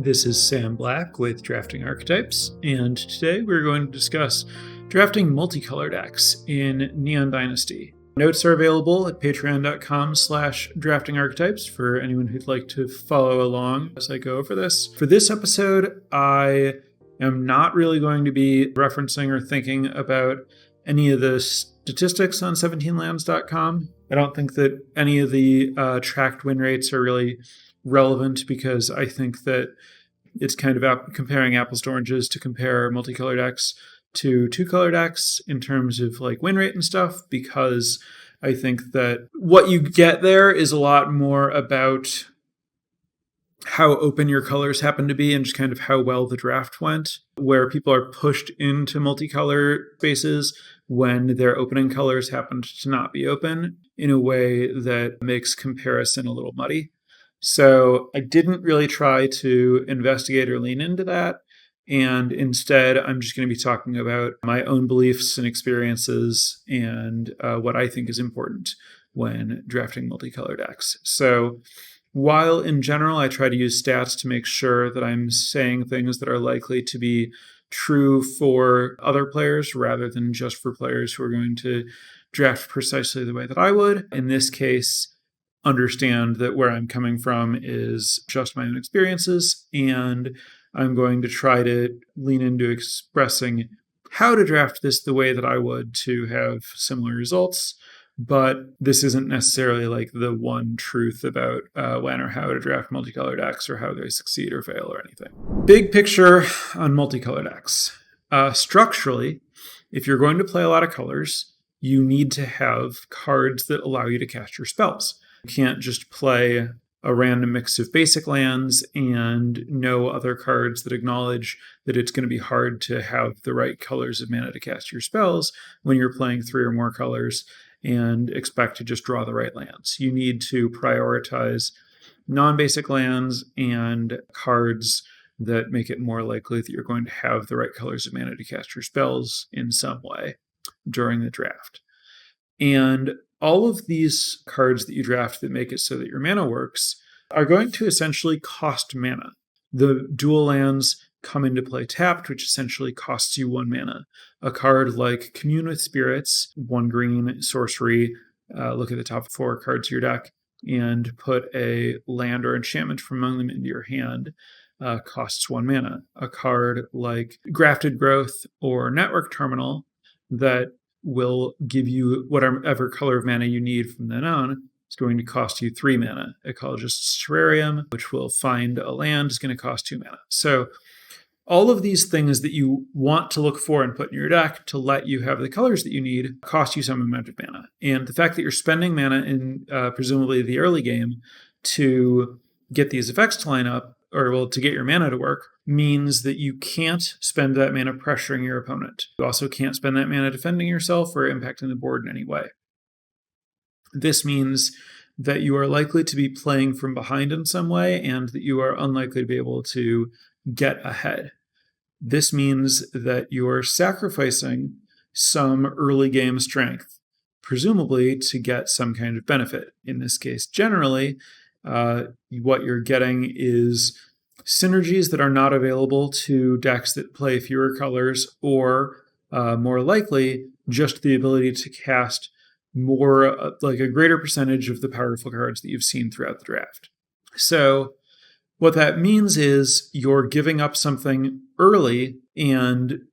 This is Sam Black with Drafting Archetypes, and today we're going to discuss drafting multicolor decks in Neon Dynasty. Notes are available at patreon.com/draftingarchetypes for anyone who'd like to follow along as I go over this. For this episode, I am not really going to be referencing or thinking about any of the statistics on 17lands.com. I don't think that any of the tracked win rates are really relevant because I think that it's kind of comparing apples to oranges to compare multicolor decks to two-color decks in terms of like win rate and stuff, because I think that what you get there is a lot more about how open your colors happen to be and just kind of how well the draft went, where people are pushed into multicolor spaces when their opening colors happened to not be open in a way that makes comparison a little muddy. So I didn't really try to investigate or lean into that. And instead, I'm just going to be talking about my own beliefs and experiences and what I think is important when drafting multicolor decks. So while in general, I try to use stats to make sure that I'm saying things that are likely to be true for other players rather than just for players who are going to draft precisely the way that I would. In this case, understand that where I'm coming from is just my own experiences, and I'm going to try to lean into expressing how to draft this the way that I would to have similar results. But this isn't necessarily like the one truth about when or how to draft multicolor decks or how they succeed or fail or anything. Big picture on multicolor decks. Structurally, if you're going to play a lot of colors, you need to have cards that allow you to cast your spells. You can't just play a random mix of basic lands and no other cards that acknowledge that it's going to be hard to have the right colors of mana to cast your spells when you're playing three or more colors and expect to just draw the right lands. You need to prioritize non-basic lands and cards that make it more likely that you're going to have the right colors of mana to cast your spells in some way during the draft. And all of these cards that you draft that make it so that your mana works are going to essentially cost mana. The dual lands come into play tapped, which essentially costs you 1 mana. A card like Commune with Spirits, 1 green sorcery, look at the top 4 cards of your deck, and put a land or enchantment from among them into your hand, costs 1 mana. A card like Grafted Growth or Network Terminal that will give you whatever color of mana you need from then on. It's going to cost you 3 mana. Ecologist's Terrarium, which will find a land, is going to cost 2 mana. So all of these things that you want to look for and put in your deck to let you have the colors that you need cost you some amount of mana. And the fact that you're spending mana in presumably the early game to get these effects to line up, or to get your mana to work, means that you can't spend that mana pressuring your opponent. You also can't spend that mana defending yourself or impacting the board in any way. This means that you are likely to be playing from behind in some way and that you are unlikely to be able to get ahead. This means that you are sacrificing some early game strength, presumably to get some kind of benefit. In this case, generally, what you're getting is synergies that are not available to decks that play fewer colors, or more likely, just the ability to cast more, like a greater percentage of the powerful cards that you've seen throughout the draft. So what that means is you're giving up something early, and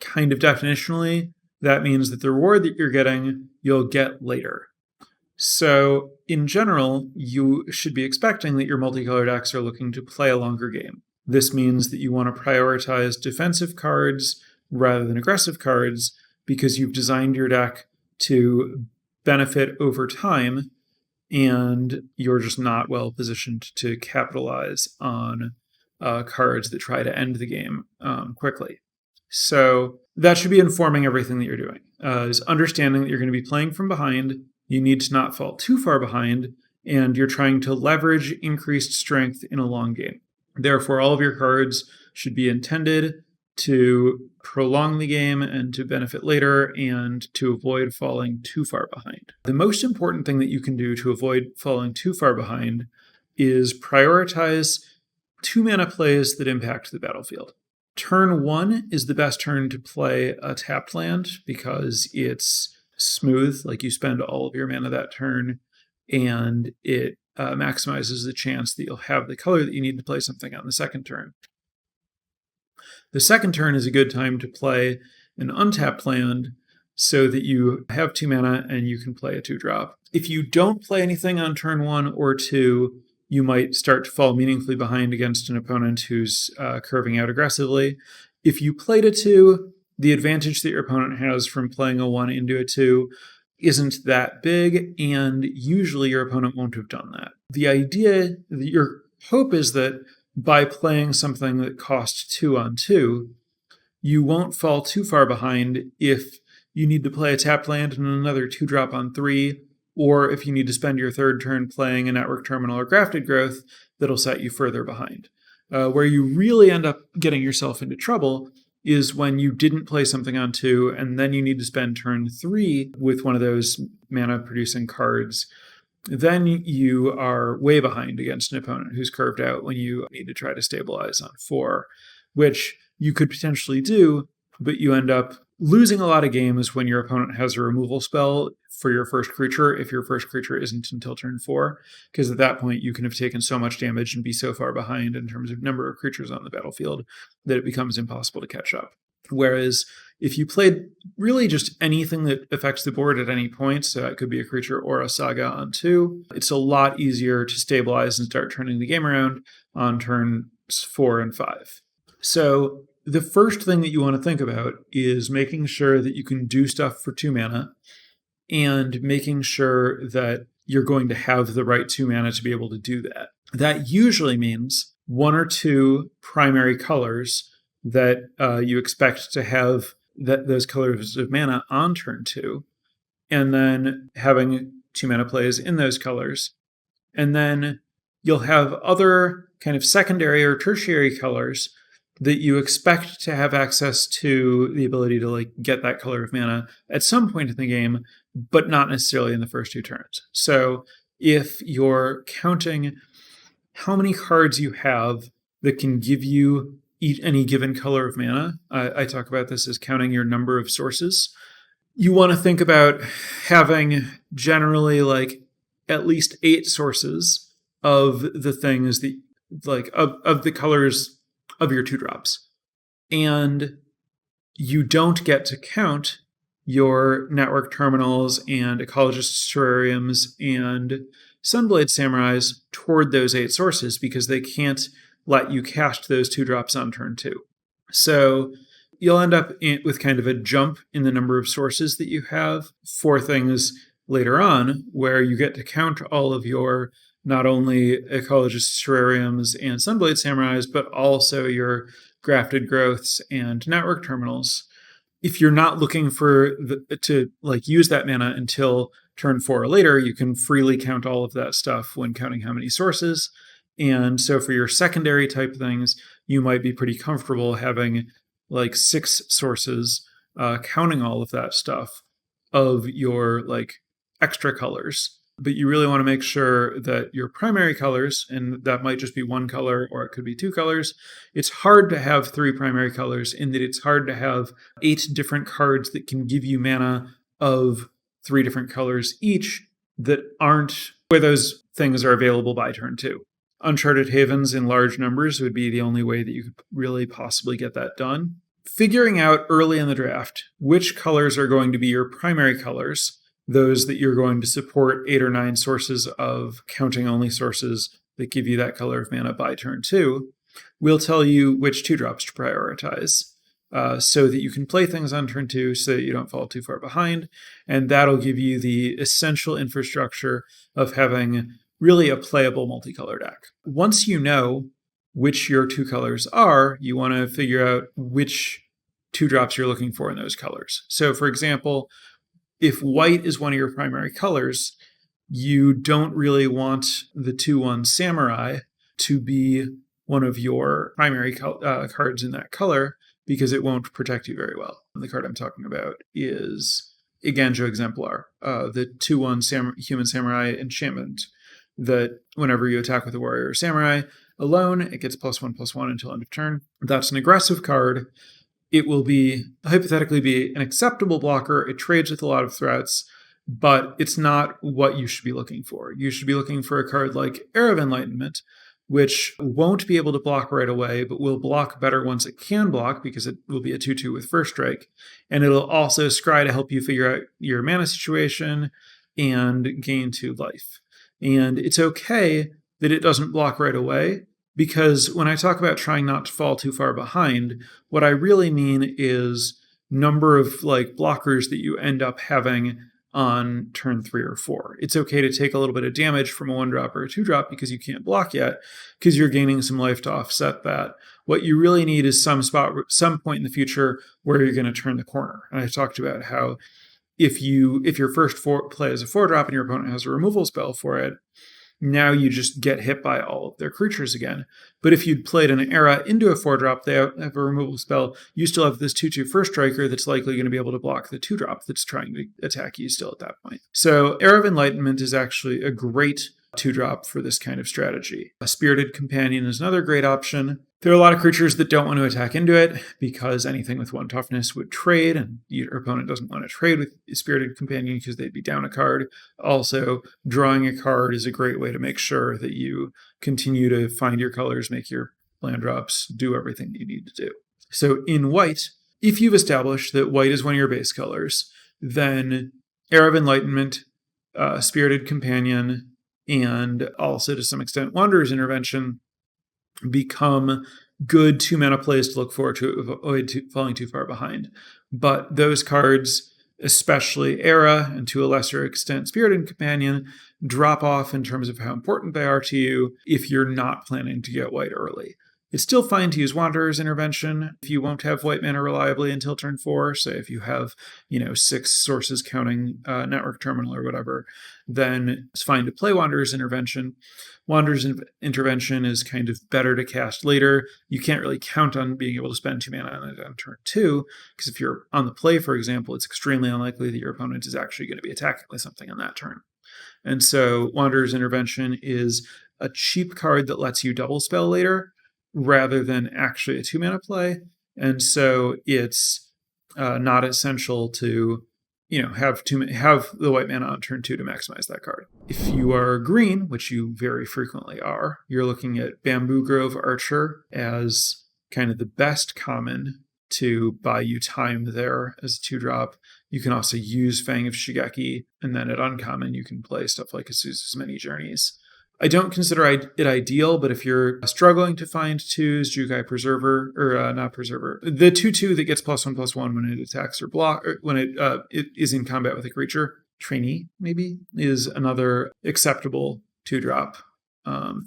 kind of definitionally, that means that the reward that you're getting, you'll get later. So in general, you should be expecting that your multicolor decks are looking to play a longer game. This means that you want to prioritize defensive cards rather than aggressive cards because you've designed your deck to benefit over time, and you're just not well positioned to capitalize on cards that try to end the game quickly. So that should be informing everything that you're doing, is understanding that you're going to be playing from behind. You need to not fall too far behind, and you're trying to leverage increased strength in a long game. Therefore, all of your cards should be intended to prolong the game and to benefit later and to avoid falling too far behind. The most important thing that you can do to avoid falling too far behind is prioritize 2 mana plays that impact the battlefield. Turn 1 is the best turn to play a tapped land because it's smooth, like you spend all of your mana that turn, and it maximizes the chance that you'll have the color that you need to play something on the second turn. The second turn is a good time to play an untapped land so that you have 2 mana and you can play a 2-drop. If you don't play anything on turn 1 or 2, you might start to fall meaningfully behind against an opponent who's curving out aggressively. If you played a 2, the advantage that your opponent has from playing a 1 into a 2 isn't that big, and usually your opponent won't have done that. The idea, your hope is that by playing something that costs 2 on 2, you won't fall too far behind if you need to play a tapped land and another 2-drop on 3, or if you need to spend your third turn playing a Network Terminal or Grafted Growth, that'll set you further behind. Where you really end up getting yourself into trouble is when you didn't play something on 2, and then you need to spend turn 3 with one of those mana-producing cards. Then you are way behind against an opponent who's curved out when you need to try to stabilize on 4, which you could potentially do, but you end up losing a lot of games when your opponent has a removal spell for your first creature, if your first creature isn't until turn 4, because at that point you can have taken so much damage and be so far behind in terms of number of creatures on the battlefield that it becomes impossible to catch up. Whereas if you played really just anything that affects the board at any point, so it could be a creature or a saga on 2, it's a lot easier to stabilize and start turning the game around on turns 4 and 5. So the first thing that you want to think about is making sure that you can do stuff for 2 mana and making sure that you're going to have the right 2 mana to be able to do that. That usually means 1 or 2 primary colors that you expect to have those colors of mana on turn 2, and then having 2 mana plays in those colors. And then you'll have other kind of secondary or tertiary colors that you expect to have access to the ability to get that color of mana at some point in the game, but not necessarily in the first 2 turns. So if you're counting how many cards you have that can give you any given color of mana, I talk about this as counting your number of sources. You want to think about having generally at least 8 sources of the things that of the colors of your 2-drops. And you don't get to count your Network Terminals and Ecologist Terrariums and Sunblade Samurais toward those 8 sources because they can't let you cast those 2-drops on turn 2. So you'll end up with kind of a jump in the number of sources that you have for things later on, where you get to count all of your not only Ecologist Terrariums and Sunblade Samurais, but also your Grafted Growths and Network Terminals. If you're not looking to use that mana until turn 4 or later, you can freely count all of that stuff when counting how many sources. And so for your secondary type things, you might be pretty comfortable having 6 sources, counting all of that stuff of your extra colors. But you really want to make sure that your primary colors, and that might just be 1 color or it could be 2 colors. It's hard to have 3 primary colors in that it's hard to have 8 different cards that can give you mana of 3 different colors each that aren't where those things are available by turn 2. Uncharted Havens in large numbers would be the only way that you could really possibly get that done. Figuring out early in the draft which colors are going to be your primary colors, those that you're going to support 8 or 9 sources of counting only sources that give you that color of mana by turn 2, will tell you which 2-drops to prioritize so that you can play things on turn 2 so that you don't fall too far behind. And that'll give you the essential infrastructure of having really a playable multicolor deck. Once you know which your 2 colors are, you want to figure out which 2-drops you're looking for in those colors. So for example, if white is one of your primary colors, you don't really want the 2/1 Samurai to be one of your primary cards in that color because it won't protect you very well. The card I'm talking about is Iganjo Exemplar, the 2/1 Human Samurai enchantment that whenever you attack with a warrior or samurai, alone. It gets +1/+1 until end of turn. That's an aggressive card. It will hypothetically be an acceptable blocker. It trades with a lot of threats, but it's not what you should be looking for. You should be looking for a card like Era of Enlightenment, which won't be able to block right away, but will block better once it can block because it will be a 2/2 with First Strike. And it'll also scry to help you figure out your mana situation and gain 2 life. And it's okay that it doesn't block right away, because when I talk about trying not to fall too far behind, what I really mean is number of blockers that you end up having on turn 3 or 4. It's okay to take a little bit of damage from a 1-drop or a 2-drop because you can't block yet, because you're gaining some life to offset that. What you really need is some point in the future where you're going to turn the corner. And I talked about how if your first play is a 4-drop and your opponent has a removal spell for it, now you just get hit by all of their creatures again. But if you'd played an Era into a 4-drop, they have a removal spell, you still have this 2/2 First Striker that's likely going to be able to block the 2-drop that's trying to attack you still at that point. So Era of Enlightenment is actually a great 2-drop for this kind of strategy. A Spirited Companion is another great option. There are a lot of creatures that don't want to attack into it because anything with 1 toughness would trade, and your opponent doesn't want to trade with Spirited Companion because they'd be down a card. Also, drawing a card is a great way to make sure that you continue to find your colors, make your land drops, do everything you need to do. So in white, if you've established that white is one of your base colors, then Era of Enlightenment, Spirited Companion, and also to some extent Wanderer's Intervention become good 2-mana plays to look forward to avoid falling too far behind. But those cards, especially Era and to a lesser extent Spirited Companion, drop off in terms of how important they are to you if you're not planning to get white early. It's still fine to use Wanderer's Intervention if you won't have white mana reliably until turn 4. Say if you have, 6 sources counting Network Terminal or whatever, then it's fine to play Wanderer's Intervention. Wanderer's Intervention is kind of better to cast later. You can't really count on being able to spend 2 mana on it on turn 2, because if you're on the play, for example, it's extremely unlikely that your opponent is actually going to be attacking with something on that turn. And so Wanderer's Intervention is a cheap card that lets you double spell later, rather than actually a 2-mana play. And so it's not essential to have the white mana on turn 2 to maximize that card. If you are green, which you very frequently are, you're looking at Bamboo Grove Archer as kind of the best common to buy you time there as a 2-drop. You can also use Fang of Shigeki, and then at uncommon you can play stuff like Azusa's Many Journeys. I don't consider it ideal, but if you're struggling to find 2s, Jukai Preserver, or not Preserver, the 2/2 that gets +1/+1 when it attacks or when it is in combat with a creature, Trainee maybe, is another acceptable 2-drop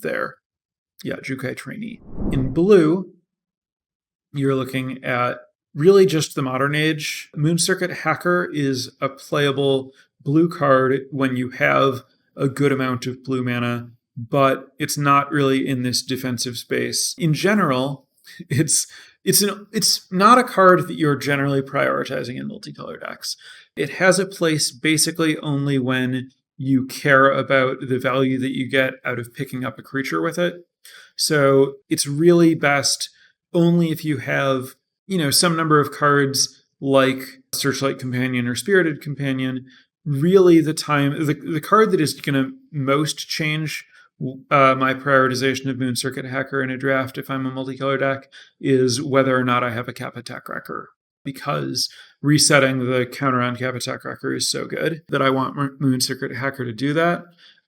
there. Yeah, Jukai Trainee. In blue, you're looking at really just the Modern Age. Moon Circuit Hacker is a playable blue card when you have a good amount of blue mana, but it's not really in this defensive space. In general, it's not a card that you're generally prioritizing in multicolor decks. It has a place basically only when you care about the value that you get out of picking up a creature with it. So it's really best only if you have, some number of cards like Searchlight Companion or Spirited Companion. Really the card that is going to most change my prioritization of Moon Circuit Hacker in a draft if I'm a multicolor deck is whether or not I have a Cap Attack Wrecker, because resetting the counter on Cap Attack Wrecker is so good that I want Moon Circuit Hacker to do that.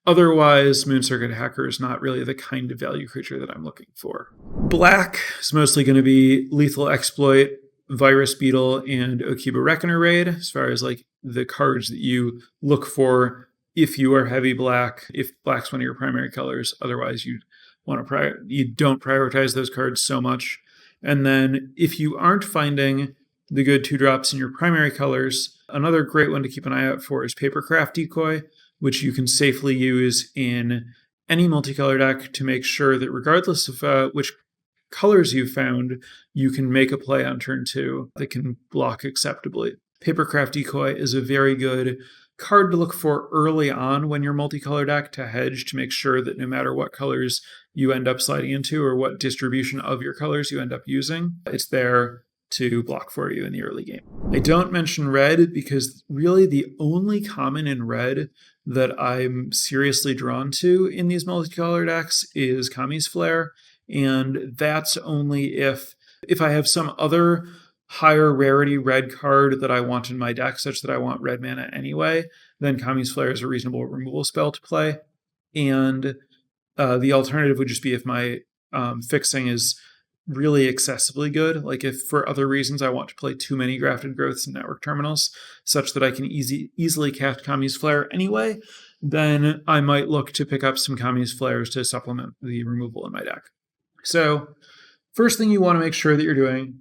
Otherwise, Moon Circuit Hacker is not really the kind of value creature that I'm looking for. Black is mostly going to be Lethal Exploit, Virus Beetle, and Okiba Reckoner Raid, as far as the cards that you look for if you are heavy black, if black's one of your primary colors. Otherwise, you don't prioritize those cards so much. And then if you aren't finding the good 2-drops in your primary colors, another great one to keep an eye out for is Papercraft Decoy, which you can safely use in any multicolor deck to make sure that regardless of which colors you've found, you can make a play on turn 2 that can block acceptably. Papercraft Decoy is a very good card to look for early on when you're multicolor deck to hedge, to make sure that no matter what colors you end up sliding into or what distribution of your colors you end up using. It's there to block for you in the early game. I don't mention red because really the only common in red that I'm seriously drawn to in these multicolor decks is Kami's Flare, and that's only if I have some other higher rarity red card that I want in my deck, such that I want red mana anyway, then Kami's Flare is a reasonable removal spell to play. And the alternative would just be if my fixing is really excessively good, like if for other reasons I want to play too many Grafted Growths and Network Terminals, such that I can easily cast Kami's Flare anyway, then I might look to pick up some Kami's Flares to supplement the removal in my deck. So first thing you want to make sure that you're doing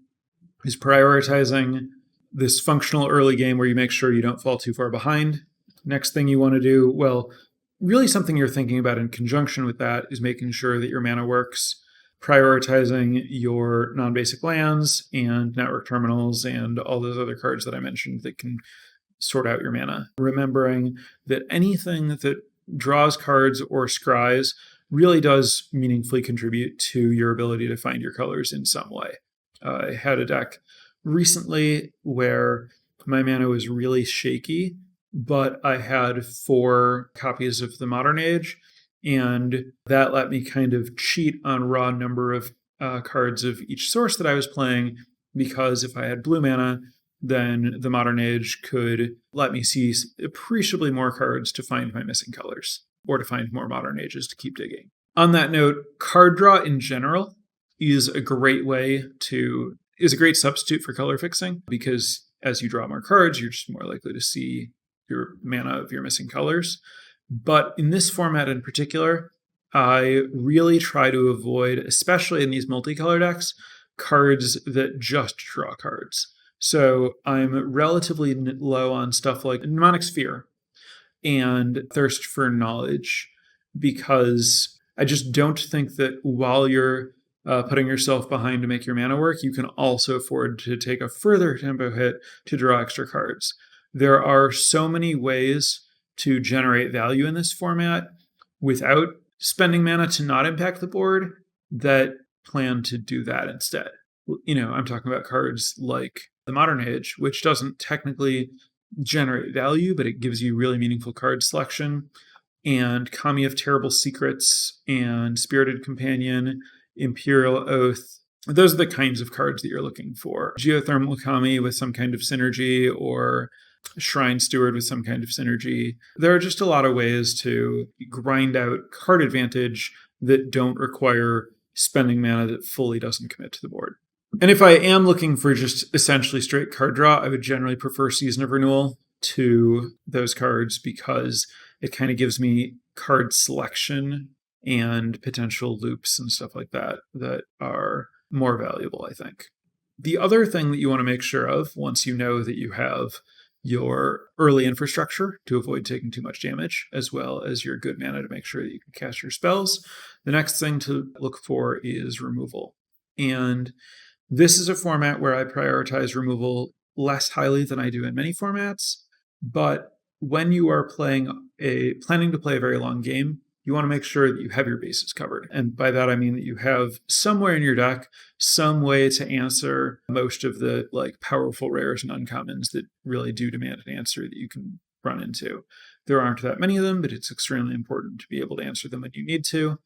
is prioritizing this functional early game where you make sure you don't fall too far behind. Next thing you want to do, well, really something you're thinking about in conjunction with that is making sure that your mana works, prioritizing your non-basic lands and network terminals and all those other cards that I mentioned that can sort out your mana. Remembering that anything that draws cards or scries really does meaningfully contribute to your ability to find your colors in some way. I had a deck recently where my mana was really shaky, but I had 4 copies of the Modern Age, and that let me kind of cheat on raw number of cards of each source that I was playing, because if I had blue mana, then the Modern Age could let me see appreciably more cards to find my missing colors, or to find more Modern Ages to keep digging. On that note, card draw in general is a great substitute for color fixing, because as you draw more cards, you're just more likely to see your mana of your missing colors. But in this format in particular, I really try to avoid, especially in these multicolor decks, cards that just draw cards. So I'm relatively low on stuff like Mnemonic Sphere and Thirst for Knowledge, because I just don't think that while you're putting yourself behind to make your mana work, you can also afford to take a further tempo hit to draw extra cards. There are so many ways to generate value in this format without spending mana to not impact the board that plan to do that instead. I'm talking about cards like the Modern Age, which doesn't technically generate value, but it gives you really meaningful card selection, and Kami of Terrible Secrets and Spirited Companion, Imperial Oath. Those are the kinds of cards that you're looking for. Geothermal Kami with some kind of synergy, or Shrine Steward with some kind of synergy. There are just a lot of ways to grind out card advantage that don't require spending mana that fully doesn't commit to the board. And if I am looking for just essentially straight card draw, I would generally prefer Season of Renewal to those cards, because it kind of gives me card selection and potential loops and stuff like that that are more valuable, I think. The other thing that you want to make sure of, once you know that you have your early infrastructure to avoid taking too much damage, as well as your good mana to make sure that you can cast your spells, the next thing to look for is removal. And this is a format where I prioritize removal less highly than I do in many formats, but when you are planning to play a very long game, you want to make sure that you have your bases covered. And by that, I mean that you have somewhere in your deck some way to answer most of the powerful rares and uncommons that really do demand an answer that you can run into. There aren't that many of them, but it's extremely important to be able to answer them when you need to.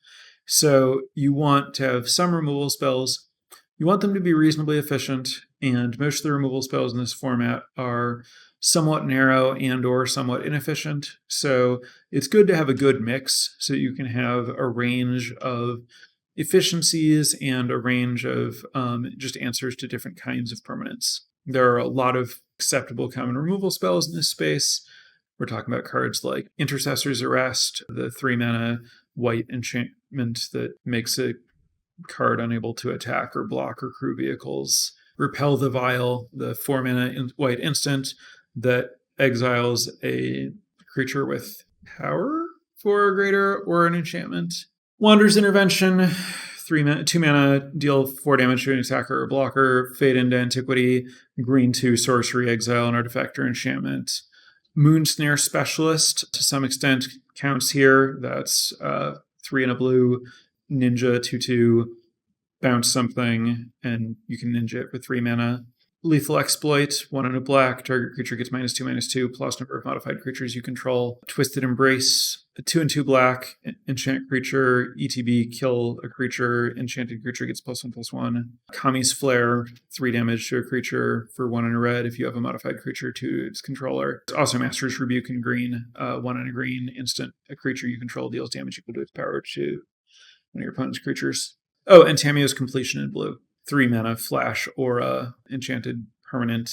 So you want to have some removal spells. You want them to be reasonably efficient, and most of the removal spells in this format are somewhat narrow and or somewhat inefficient. So it's good to have a good mix so you can have a range of efficiencies and a range of just answers to different kinds of permanents. There are a lot of acceptable common removal spells in this space. We're talking about cards like Intercessor's Arrest, the 3-mana white enchantment that makes a card unable to attack or block or crew vehicles. Repel the Vile, the 4-mana white instant that exiles a creature with power for a greater or an enchantment. Wander's Intervention, 2-mana, deal 4 damage to an attacker or blocker. Fade into Antiquity, green 2 sorcery, exile an artifact or enchantment. Moonsnare Specialist, to some extent, counts here. That's 3 and a blue ninja 2/2, bounce something, and you can ninja it for 3 mana. Lethal Exploit, 1 and a black, target creature gets -2/-2, plus number of modified creatures you control. Twisted Embrace, 2 and 2 black, enchant creature, ETB, kill a creature, enchanted creature gets +1/+1. Kami's Flare, 3 damage to a creature for 1 and a red if you have a modified creature to its controller. It's also Master's Rebuke in green, 1 and a green, instant, a creature you control deals damage equal to its power to one of your opponent's creatures. Oh, and Tamiyo's Completion in blue. 3 mana, flash, aura, enchanted permanent,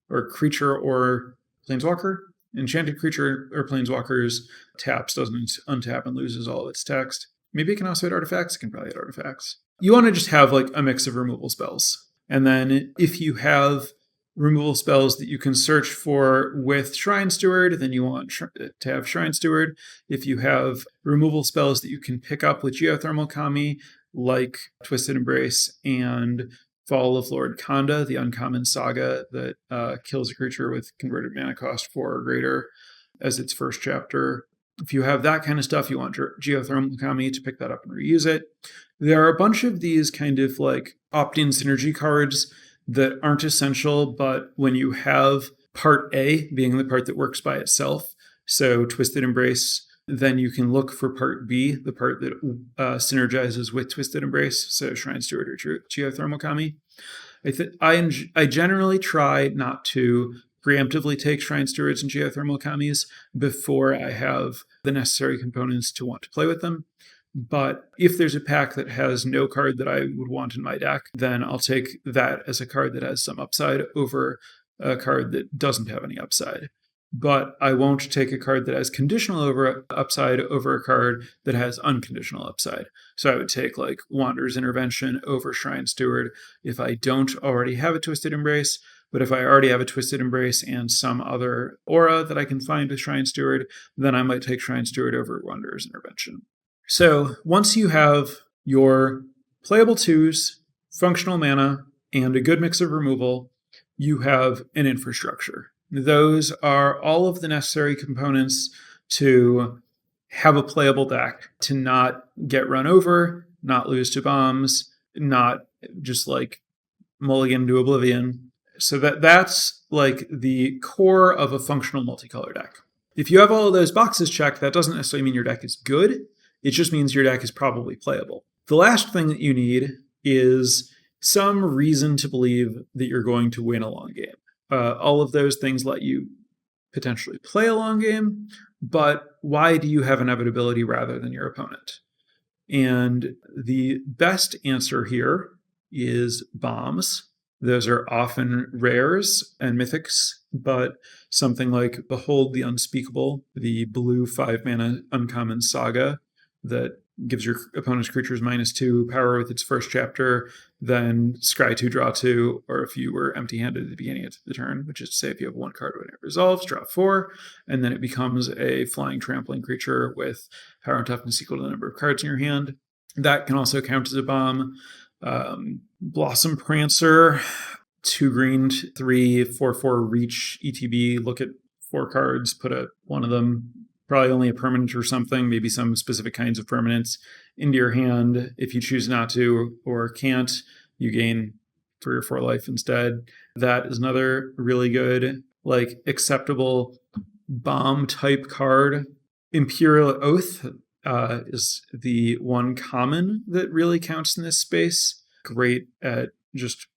or creature or planeswalker. Enchanted creature or planeswalkers taps, doesn't untap, and loses all of its text. Maybe it can also hit artifacts. It can probably hit artifacts. You want to just have like a mix of removal spells. And then if you have removal spells that you can search for with Shrine Steward, then you want to have Shrine Steward. If you have removal spells that you can pick up with Geothermal Kami, like Twisted Embrace and Fall of Lord Kanda, the uncommon saga that kills a creature with converted mana cost 4 or greater as its first chapter. If you have that kind of stuff, you want Geothermal Kami to pick that up and reuse it. There are a bunch of these kind of like opt-in synergy cards that aren't essential, but when you have part A being the part that works by itself, so Twisted Embrace, then you can look for part B, the part that synergizes with Twisted Embrace, so Shrine Steward or Geothermal Kami. I generally try not to preemptively take Shrine Stewards and Geothermal Kamis before I have the necessary components to want to play with them. But if there's a pack that has no card that I would want in my deck, then I'll take that as a card that has some upside over a card that doesn't have any upside. But I won't take a card that has conditional upside over a card that has unconditional upside. So I would take like Wanderer's Intervention over Shrine Steward if I don't already have a Twisted Embrace. But if I already have a Twisted Embrace and some other aura that I can find with Shrine Steward, then I might take Shrine Steward over Wanderer's Intervention. So once you have your playable 2s, functional mana, and a good mix of removal, you have an infrastructure. Those are all of the necessary components to have a playable deck, to not get run over, not lose to bombs, not just like mulligan to oblivion. So that's like the core of a functional multicolor deck. If you have all of those boxes checked, that doesn't necessarily mean your deck is good. It just means your deck is probably playable. The last thing that you need is some reason to believe that you're going to win a long game. All of those things let you potentially play a long game, but why do you have inevitability rather than your opponent? And the best answer here is bombs. Those are often rares and mythics, but something like Behold the Unspeakable, the blue 5-mana uncommon saga that gives your opponent's creatures -2 power with its first chapter, then scry 2, draw 2, or if you were empty-handed at the beginning of the turn, which is to say if you have one card when it resolves, draw 4, and then it becomes a flying trampling creature with power and toughness equal to the number of cards in your hand. That can also count as a bomb. Blossom Prancer, 2 green, 3, 4/4 reach, ETB, look at 4 cards, put one of them, probably only a permanent or something, maybe some specific kinds of permanents, into your hand. If you choose not to or can't, you gain 3 or 4 life instead. That is another really good, like, acceptable bomb type card. Imperial Oath is the one common that really counts in this space. Great at just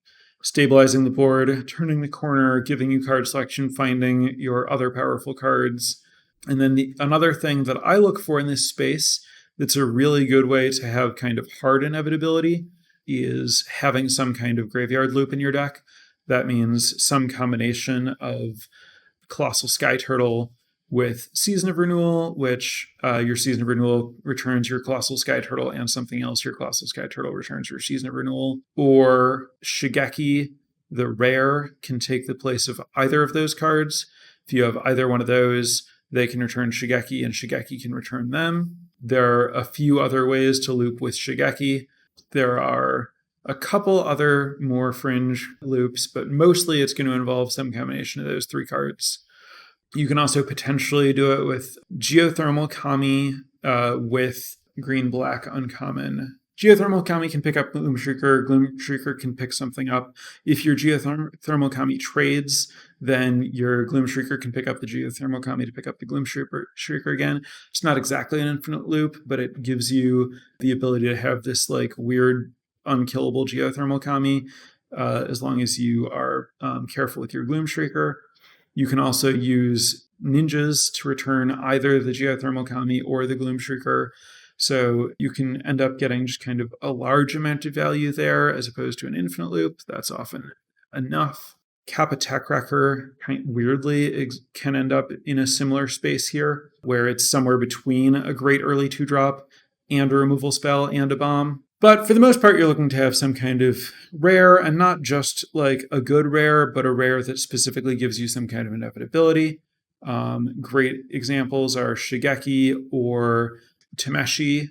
stabilizing the board, turning the corner, giving you card selection, finding your other powerful cards. And then another thing that I look for in this space that's a really good way to have kind of hard inevitability is having some kind of graveyard loop in your deck. That means some combination of Colossal Sky Turtle with Season of Renewal, which your Season of Renewal returns your Colossal Sky Turtle and something else, your Colossal Sky Turtle returns your Season of Renewal. Or Shigeki, the rare, can take the place of either of those cards. If you have either one of those, they can return Shigeki and Shigeki can return them. There are a few other ways to loop with Shigeki. There are a couple other more fringe loops, but mostly it's going to involve some combination of those 3 cards. You can also potentially do it with Geothermal Kami with green-black uncommon Geothermal Kami can pick up Gloom Shrieker can pick something up. If your Geothermal Kami trades, then your Gloom Shrieker can pick up the Geothermal Kami to pick up the Gloom Shrieker again. It's not exactly an infinite loop, but it gives you the ability to have this like weird, unkillable Geothermal Kami as long as you are careful with your Gloom Shrieker. You can also use ninjas to return either the Geothermal Kami or the Gloom Shrieker. So you can end up getting just kind of a large amount of value there as opposed to an infinite loop. That's often enough. Kappa Tech Wrecker, weirdly, can end up in a similar space here, where it's somewhere between a great early 2-drop and a removal spell and a bomb. But for the most part, you're looking to have some kind of rare, and not just like a good rare, but a rare that specifically gives you some kind of inevitability. Great examples are Shigeki or Tameshi.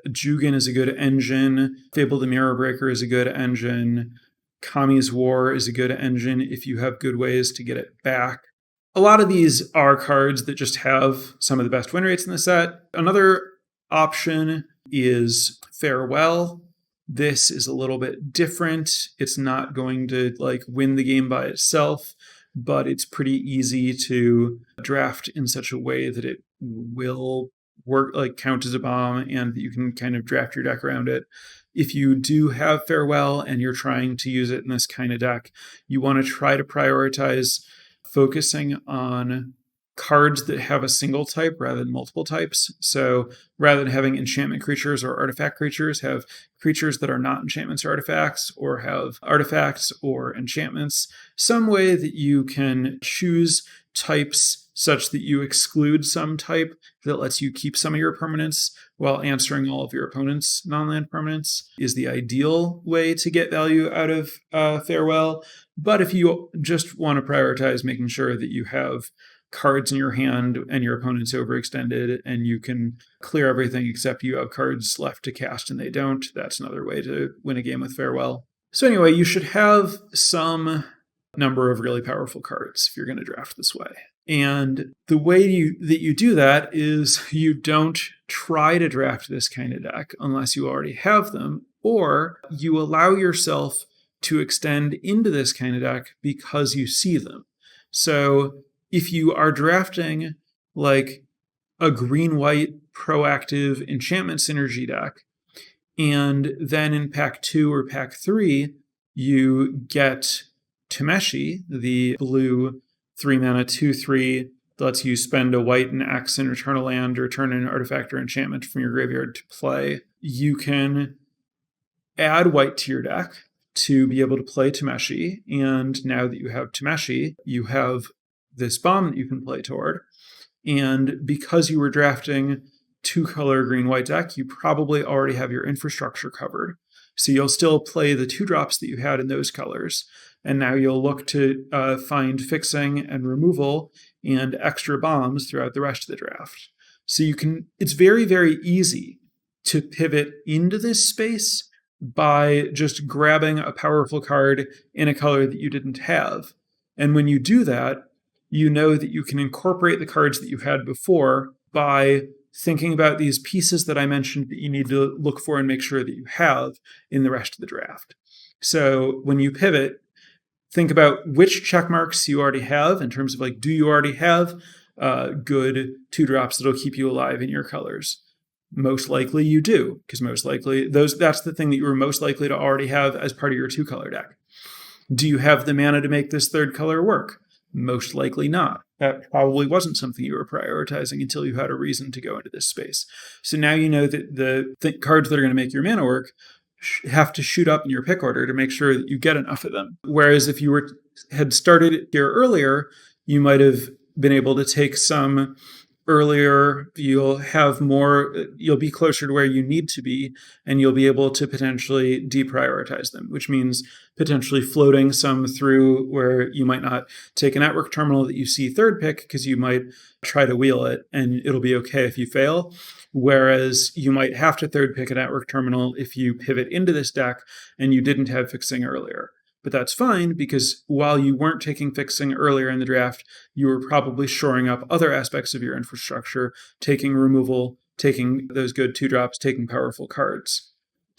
Jugen is a good engine. Fable the Mirror Breaker is a good engine. Kami's War is a good engine if you have good ways to get it back. A lot of these are cards that just have some of the best win rates in the set. Another option is Farewell. This is a little bit different. It's not going to like win the game by itself, but it's pretty easy to draft in such a way that it will work, like count as a bomb, and that you can kind of draft your deck around it. If you do have Farewell and you're trying to use it in this kind of deck, you want to try to prioritize focusing on cards that have a single type rather than multiple types. So rather than having enchantment creatures or artifact creatures, have creatures that are not enchantments or artifacts, or have artifacts or enchantments. Some way that you can choose types such that you exclude some type that lets you keep some of your permanents while answering all of your opponent's non-land permanents is the ideal way to get value out of Farewell. But if you just want to prioritize making sure that you have cards in your hand and your opponent's overextended and you can clear everything except you have cards left to cast and they don't, that's another way to win a game with Farewell. So anyway, you should have some number of really powerful cards if you're going to draft this way. And the way that you do that is you don't try to draft this kind of deck unless you already have them, or you allow yourself to extend into this kind of deck because you see them. So if you are drafting like a green-white proactive enchantment synergy deck, and then in pack 2 or pack 3, you get Tameshi, the blue 3-mana 2/3 lets you spend a white and X and return a land or return an artifact or enchantment from your graveyard to play. You can add white to your deck to be able to play Tameshi, and now that you have Tameshi, you have this bomb that you can play toward. And because you were drafting 2-color green-white deck, you probably already have your infrastructure covered. So you'll still play the 2-drops that you had in those colors. And now you'll look to find fixing and removal and extra bombs throughout the rest of the draft. So it's very, very easy to pivot into this space by just grabbing a powerful card in a color that you didn't have. And when you do that, you know that you can incorporate the cards that you had before by thinking about these pieces that I mentioned that you need to look for and make sure that you have in the rest of the draft. So when you pivot, think about which check marks you already have in terms of like, do you already have good 2-drops that'll keep you alive in your colors? Most likely you do, because most likely that's the thing that you were most likely to already have as part of your 2-color deck. Do you have the mana to make this 3rd color work? Most likely not. That probably wasn't something you were prioritizing until you had a reason to go into this space. So now you know that the cards that are going to make your mana work have to shoot up in your pick order to make sure that you get enough of them. Whereas if you had started here earlier, you might have been able to take some earlier, you'll be closer to where you need to be, and you'll be able to potentially deprioritize them, which means potentially floating some through where you might not take a network terminal that you see 3rd pick because you might try to wheel it and it'll be okay if you fail. Whereas you might have to 3rd pick a network terminal if you pivot into this deck and you didn't have fixing earlier. But that's fine because while you weren't taking fixing earlier in the draft, you were probably shoring up other aspects of your infrastructure, taking removal, taking those good 2-drops, taking powerful cards.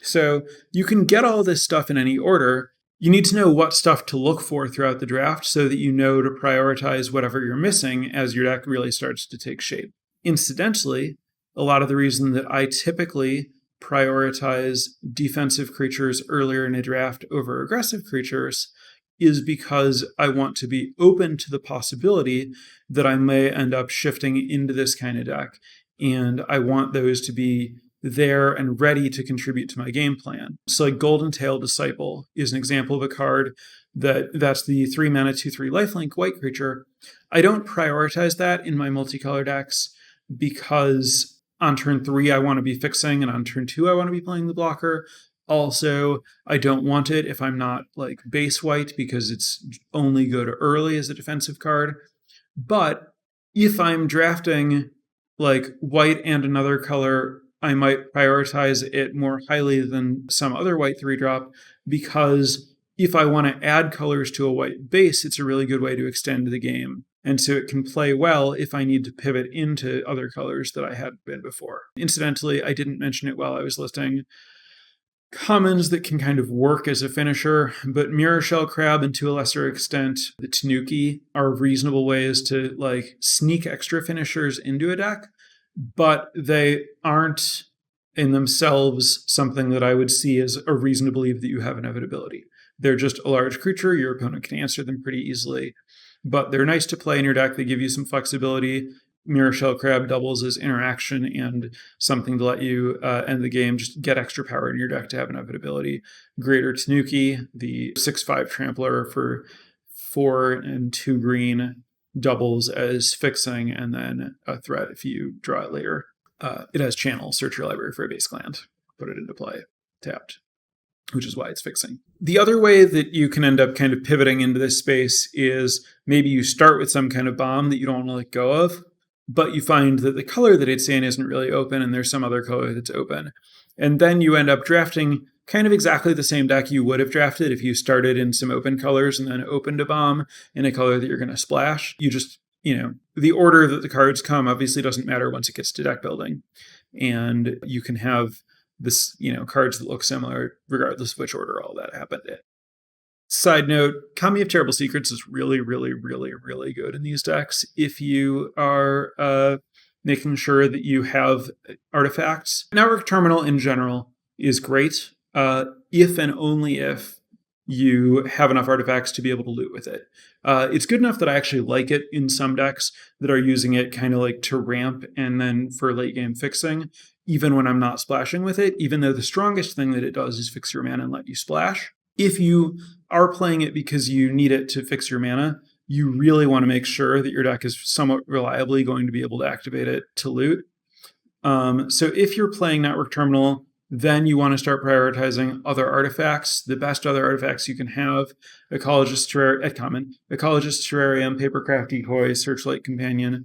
So you can get all this stuff in any order. You need to know what stuff to look for throughout the draft so that you know to prioritize whatever you're missing as your deck really starts to take shape. Incidentally, a lot of the reason that I typically prioritize defensive creatures earlier in a draft over aggressive creatures is because I want to be open to the possibility that I may end up shifting into this kind of deck. And I want those to be there and ready to contribute to my game plan. So like Golden Tail Disciple is an example of a card that's the 3 mana 2/3 lifelink white creature. I don't prioritize that in my multicolor decks because on turn 3 I want to be fixing, and on turn 2 I want to be playing the blocker. Also, I don't want it if I'm not like base white because it's only go to early as a defensive card. But if I'm drafting like white and another color, I might prioritize it more highly than some other white 3-drop, because if I want to add colors to a white base, it's a really good way to extend the game. And so it can play well if I need to pivot into other colors that I hadn't been before. Incidentally, I didn't mention it while I was listing commons that can kind of work as a finisher, but Mirror Shell Crab and to a lesser extent the Tanuki are reasonable ways to like sneak extra finishers into a deck, but they aren't in themselves something that I would see as a reason to believe that you have inevitability. They're just a large creature, your opponent can answer them pretty easily, but they're nice to play in your deck. They give you some flexibility. Mirror Shell Crab doubles as interaction and something to let you end the game, just get extra power in your deck to have inevitability. Greater Tanuki, the 6/5 trampler for 4 and 2 green, doubles as fixing and then a threat if you draw it later. It has channel, search your library for a base land, put it into play, tapped, which is why it's fixing. The other way that you can end up kind of pivoting into this space is maybe you start with some kind of bomb that you don't want to let go of, but you find that the color that it's in isn't really open and there's some other color that's open. And then you end up drafting kind of exactly the same deck you would have drafted if you started in some open colors and then opened a bomb in a color that you're going to splash. You just, the order that the cards come obviously doesn't matter once it gets to deck building. And you can have this, cards that look similar regardless of which order all that happened in. Side note, Kami of Terrible Secrets is really, really, really, really good in these decks if you are making sure that you have artifacts. Network Terminal in general is great if and only if you have enough artifacts to be able to loot with it. It's good enough that I actually like it in some decks that are using it kind of like to ramp and then for late game fixing, even when I'm not splashing with it, even though the strongest thing that it does is fix your mana and let you splash. If you are playing it because you need it to fix your mana, you really want to make sure that your deck is somewhat reliably going to be able to activate it to loot. So if you're playing Network Terminal, then you want to start prioritizing other artifacts. The best other artifacts you can have: Ecologist Terrarium, Papercraft Decoy, Searchlight Companion.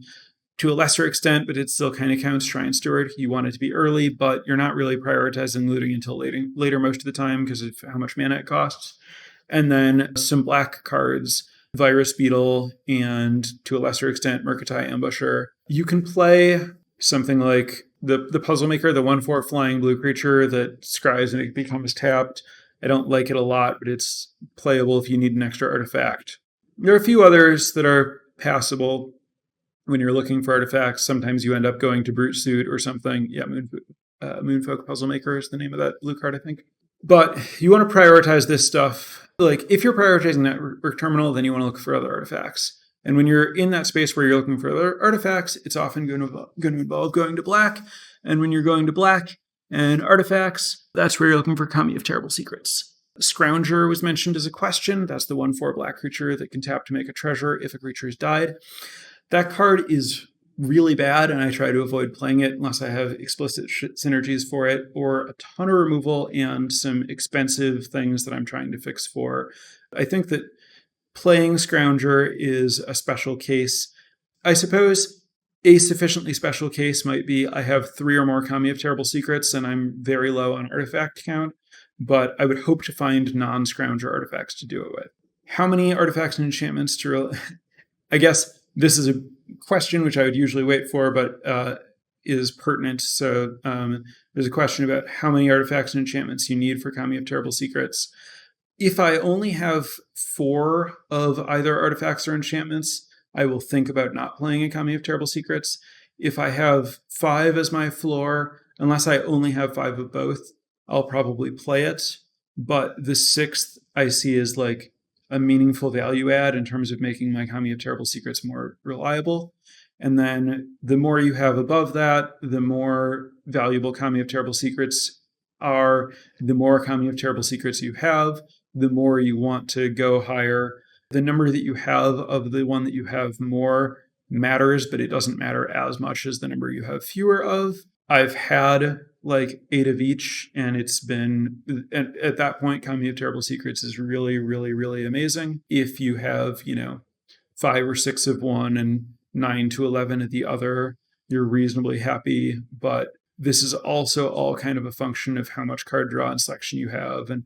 To a lesser extent, but it still kind of counts, Shrine Steward. You want it to be early, but you're not really prioritizing looting until later most of the time because of how much mana it costs. And then some black cards, Virus Beetle, and to a lesser extent, Mercatai Ambusher. You can play something like the Puzzle Maker, the 1/4 flying blue creature that scries and it becomes tapped. I don't like it a lot, but it's playable if you need an extra artifact. There are a few others that are passable. When you're looking for artifacts, sometimes you end up going to Brute Suit or something. Yeah, Moonfolk Puzzle Maker is the name of that blue card, I think. But you want to prioritize this stuff. Like, if you're prioritizing Network Terminal, then you want to look for other artifacts. And when you're in that space where you're looking for other artifacts, it's often going to involve going to black. And when you're going to black and artifacts, that's where you're looking for Kami of Terrible Secrets. Scrounger was mentioned as a question. That's the 1/4 black creature that can tap to make a treasure if a creature has died. That card is really bad, and I try to avoid playing it unless I have explicit synergies for it, or a ton of removal and some expensive things that I'm trying to fix for. I think that playing Scrounger is a special case. I suppose a sufficiently special case might be I have 3 or more Kami of Terrible Secrets, and I'm very low on artifact count, but I would hope to find non-Scrounger artifacts to do it with. How many artifacts and enchantments to I guess this is a question which I would usually wait for, but is pertinent. So there's a question about how many artifacts and enchantments you need for Kami of Terrible Secrets. If I only have 4 of either artifacts or enchantments, I will think about not playing a Kami of Terrible Secrets. If I have 5 as my floor, unless I only have 5 of both, I'll probably play it. But the 6th I see as like a meaningful value add in terms of making my Kami of Terrible Secrets more reliable. And then the more you have above that, the more valuable Kami of Terrible Secrets are, the more Kami of Terrible Secrets you have, the more you want to go higher. The number that you have of the one that you have more matters, but it doesn't matter as much as the number you have fewer of. I've had like 8 of each, and it's been, at that point, Kami of Terrible Secrets is really, really, really amazing. If you have, 5 or 6 of one and 9 to 11 of the other, you're reasonably happy. But this is also all kind of a function of how much card draw and selection you have. And,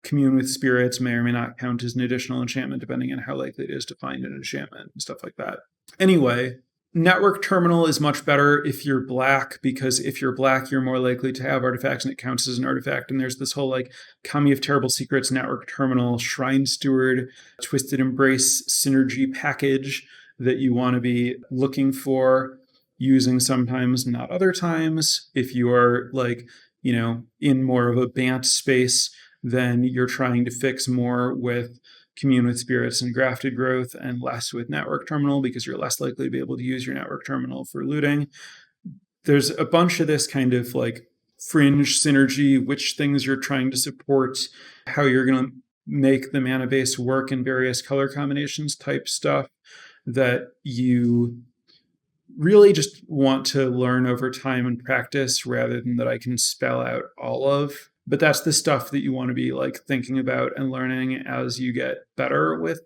Commune with Spirits may or may not count as an additional enchantment, depending on how likely it is to find an enchantment and stuff like that. Anyway, Network Terminal is much better if you're black, because if you're black, you're more likely to have artifacts and it counts as an artifact. And there's this whole like Kami of Terrible Secrets, Network Terminal, Shrine Steward, Twisted Embrace synergy package that you want to be looking for, using sometimes, not other times. If you are like, in more of a Bant space, then you're trying to fix more with Commune with Spirits and Grafted Growth and less with Network Terminal, because you're less likely to be able to use your Network Terminal for looting. There's a bunch of this kind of like fringe synergy, which things you're trying to support, how you're going to make the mana base work in various color combinations type stuff that you really just want to learn over time and practice, rather than that I can spell out all of. But that's the stuff that you want to be like thinking about and learning as you get better with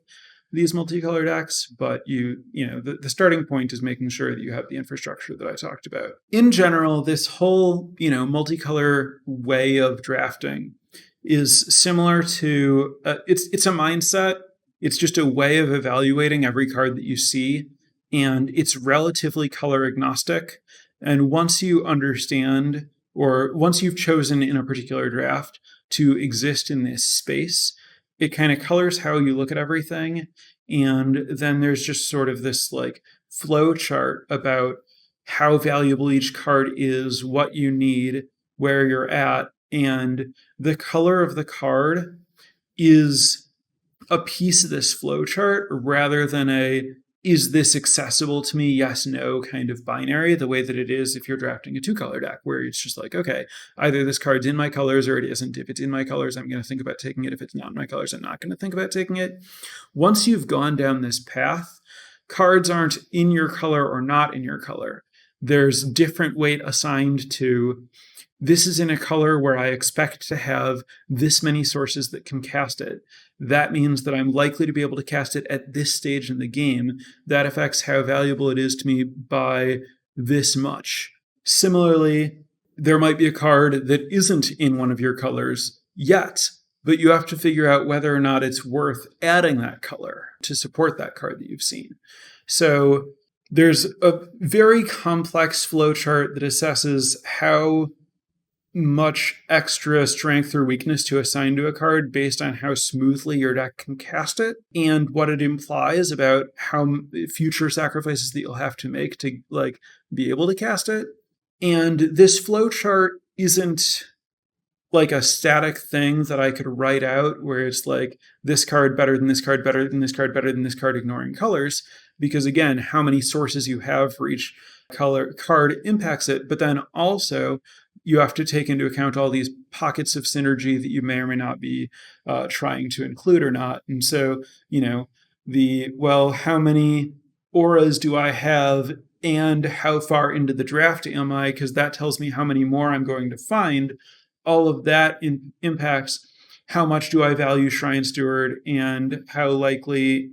these multicolor decks. But the starting point is making sure that you have the infrastructure that I talked about. In general, this whole, multicolor way of drafting is similar to, it's a mindset. It's just a way of evaluating every card that you see. And it's relatively color agnostic. And once you understand, or once you've chosen in a particular draft to exist in this space, it kind of colors how you look at everything. And then there's just sort of this like flow chart about how valuable each card is, what you need, where you're at. And the color of the card is a piece of this flow chart, rather than is this accessible to me? Yes, no kind of binary, the way that it is if you're drafting a 2-color deck, where it's just like, okay, either this card's in my colors or it isn't. If it's in my colors, I'm going to think about taking it. If it's not in my colors, I'm not going to think about taking it. Once you've gone down this path, cards aren't in your color or not in your color. There's different weight assigned to, this is in a color where I expect to have this many sources that can cast it. That means that I'm likely to be able to cast it at this stage in the game. That affects how valuable it is to me by this much. Similarly, there might be a card that isn't in one of your colors yet, but you have to figure out whether or not it's worth adding that color to support that card that you've seen. So there's a very complex flowchart that assesses how much extra strength or weakness to assign to a card based on how smoothly your deck can cast it, and what it implies about how future sacrifices that you'll have to make to like be able to cast it. And this flowchart isn't like a static thing that I could write out where it's like this card better than this card, better than this card, better than this card, ignoring colors, because again, how many sources you have for each color card impacts it. But then also you have to take into account all these pockets of synergy that you may or may not be trying to include or not. And so, how many auras do I have and how far into the draft am I? Because that tells me how many more I'm going to find. All of that impacts how much do I value Shrine Steward and how likely,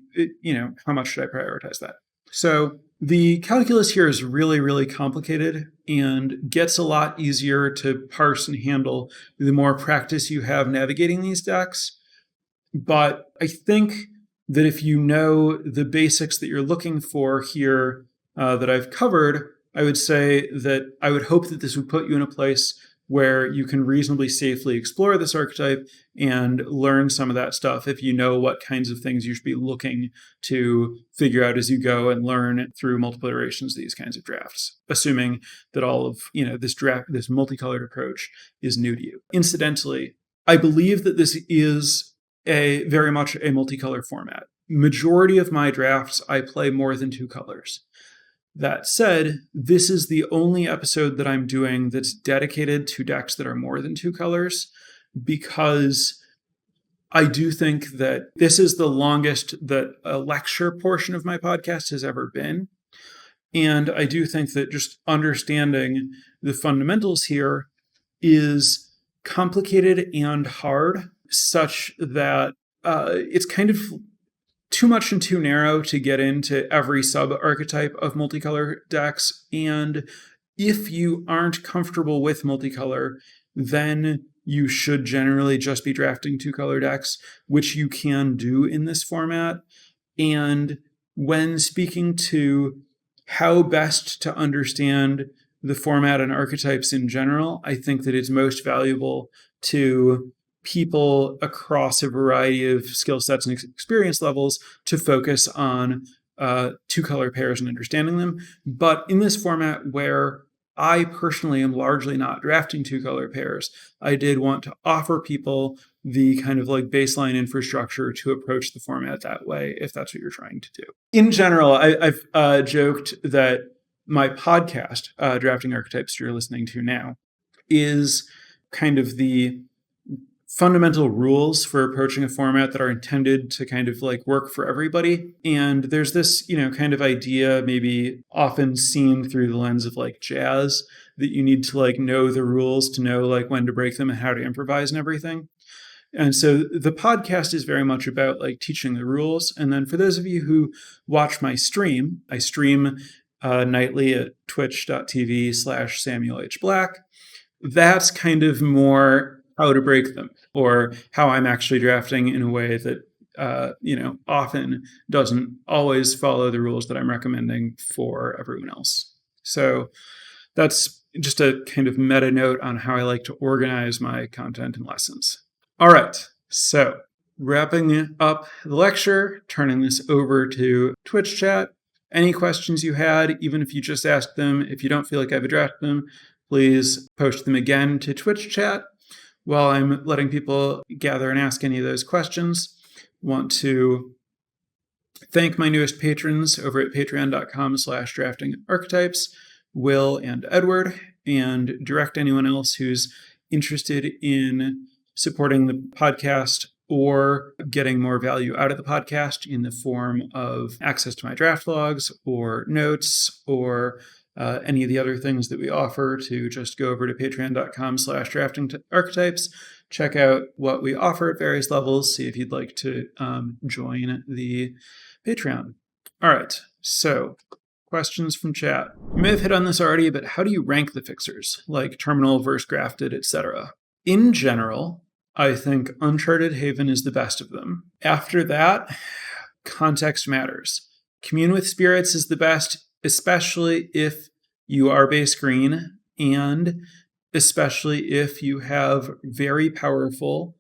how much should I prioritize that? So the calculus here is really, really complicated and gets a lot easier to parse and handle the more practice you have navigating these decks. But I think that if you know the basics that you're looking for here that I've covered, I would say that I would hope that this would put you in a place where you can reasonably safely explore this archetype and learn some of that stuff if you know what kinds of things you should be looking to figure out as you go and learn through multiple iterations of these kinds of drafts, assuming that all of this multicolored approach is new to you. Incidentally, I believe that this is very much a multicolor format. Majority of my drafts, I play more than 2 colors. That said, this is the only episode that I'm doing that's dedicated to decks that are more than 2 colors, because I do think that this is the longest that a lecture portion of my podcast has ever been. And I do think that just understanding the fundamentals here is complicated and hard, such that it's kind of too much and too narrow to get into every sub-archetype of multicolor decks. And if you aren't comfortable with multicolor, then you should generally just be drafting 2-color decks, which you can do in this format. And when speaking to how best to understand the format and archetypes in general, I think that it's most valuable to people across a variety of skill sets and experience levels to focus on 2-color pairs and understanding them. But in this format where I personally am largely not drafting 2-color pairs, I did want to offer people the kind of like baseline infrastructure to approach the format that way, if that's what you're trying to do. In general, I've joked that my podcast, Drafting Archetypes you're listening to now, is kind of the fundamental rules for approaching a format that are intended to kind of like work for everybody. And there's this, kind of idea, maybe often seen through the lens of like jazz, that you need to like know the rules to know like when to break them and how to improvise and everything. And so the podcast is very much about like teaching the rules. And then for those of you who watch my stream, I stream nightly at twitch.tv/Samuel H. Black. That's kind of more how to break them, or how I'm actually drafting in a way that, often doesn't always follow the rules that I'm recommending for everyone else. So that's just a kind of meta note on how I like to organize my content and lessons. All right, so wrapping up the lecture, turning this over to Twitch chat. Any questions you had, even if you just asked them, if you don't feel like I've addressed them, please post them again to Twitch chat. While I'm letting people gather and ask any of those questions, I want to thank my newest patrons over at patreon.com/draftingarchetypes, Will and Edward, and direct anyone else who's interested in supporting the podcast or getting more value out of the podcast in the form of access to my draft logs or notes or any of the other things that we offer, to just go over to patreon.com/draftingarchetypes, check out what we offer at various levels, see if you'd like to join the Patreon. All right, so questions from chat. You may have hit on this already, but how do you rank the fixers, like terminal versus grafted, etc.? In general, I think Uncharted Haven is the best of them. After that, context matters. Commune with Spirits is the best, especially if you are base green, and especially if you have very powerful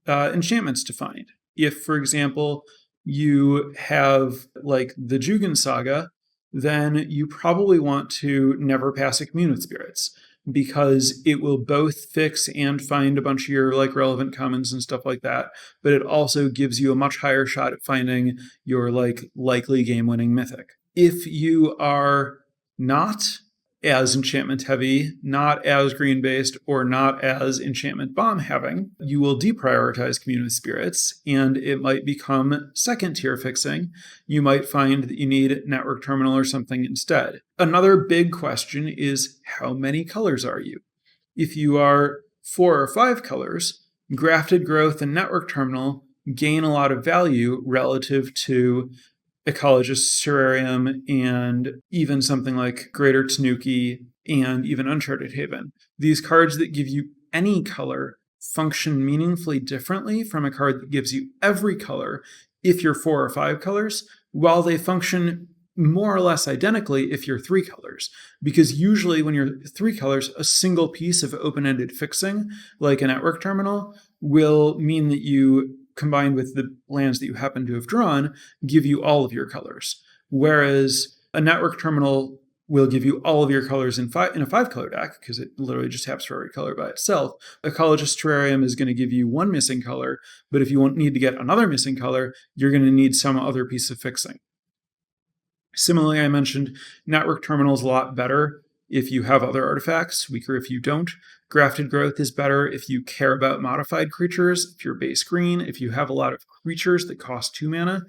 enchantments to find. If, for example, you have like the Jugen Saga, then you probably want to never pass a Commune with Spirits, because it will both fix and find a bunch of your like relevant commons and stuff like that, but it also gives you a much higher shot at finding your like likely game-winning mythic. If you are not as enchantment heavy, not as green based, or not as enchantment bomb having, you will deprioritize Commune with Spirits, and it might become second tier fixing. You might find that you need Network Terminal or something instead. Another big question is, how many colors are you? If you are 4 or 5 colors, Grafted Growth and Network Terminal gain a lot of value relative to Ecologist Terrarium and even something like Greater Tanuki and even Uncharted Haven. These cards that give you any color function meaningfully differently from a card that gives you every color if you're 4 or 5 colors, while they function more or less identically if you're 3 colors, because usually when you're 3 colors, a single piece of open-ended fixing, like a network terminal, will mean that you, combined with the lands that you happen to have drawn, give you all of your colors. Whereas a network terminal will give you all of your colors in a 5-color deck, because it literally just taps for every color by itself. Ecologist Terrarium is going to give you one missing color, but if you need to get another missing color, you're going to need some other piece of fixing. Similarly, I mentioned network terminals a lot better if you have other artifacts, weaker if you don't. Grafted Growth is better if you care about modified creatures, if you're base green, if you have a lot of creatures that cost 2 mana,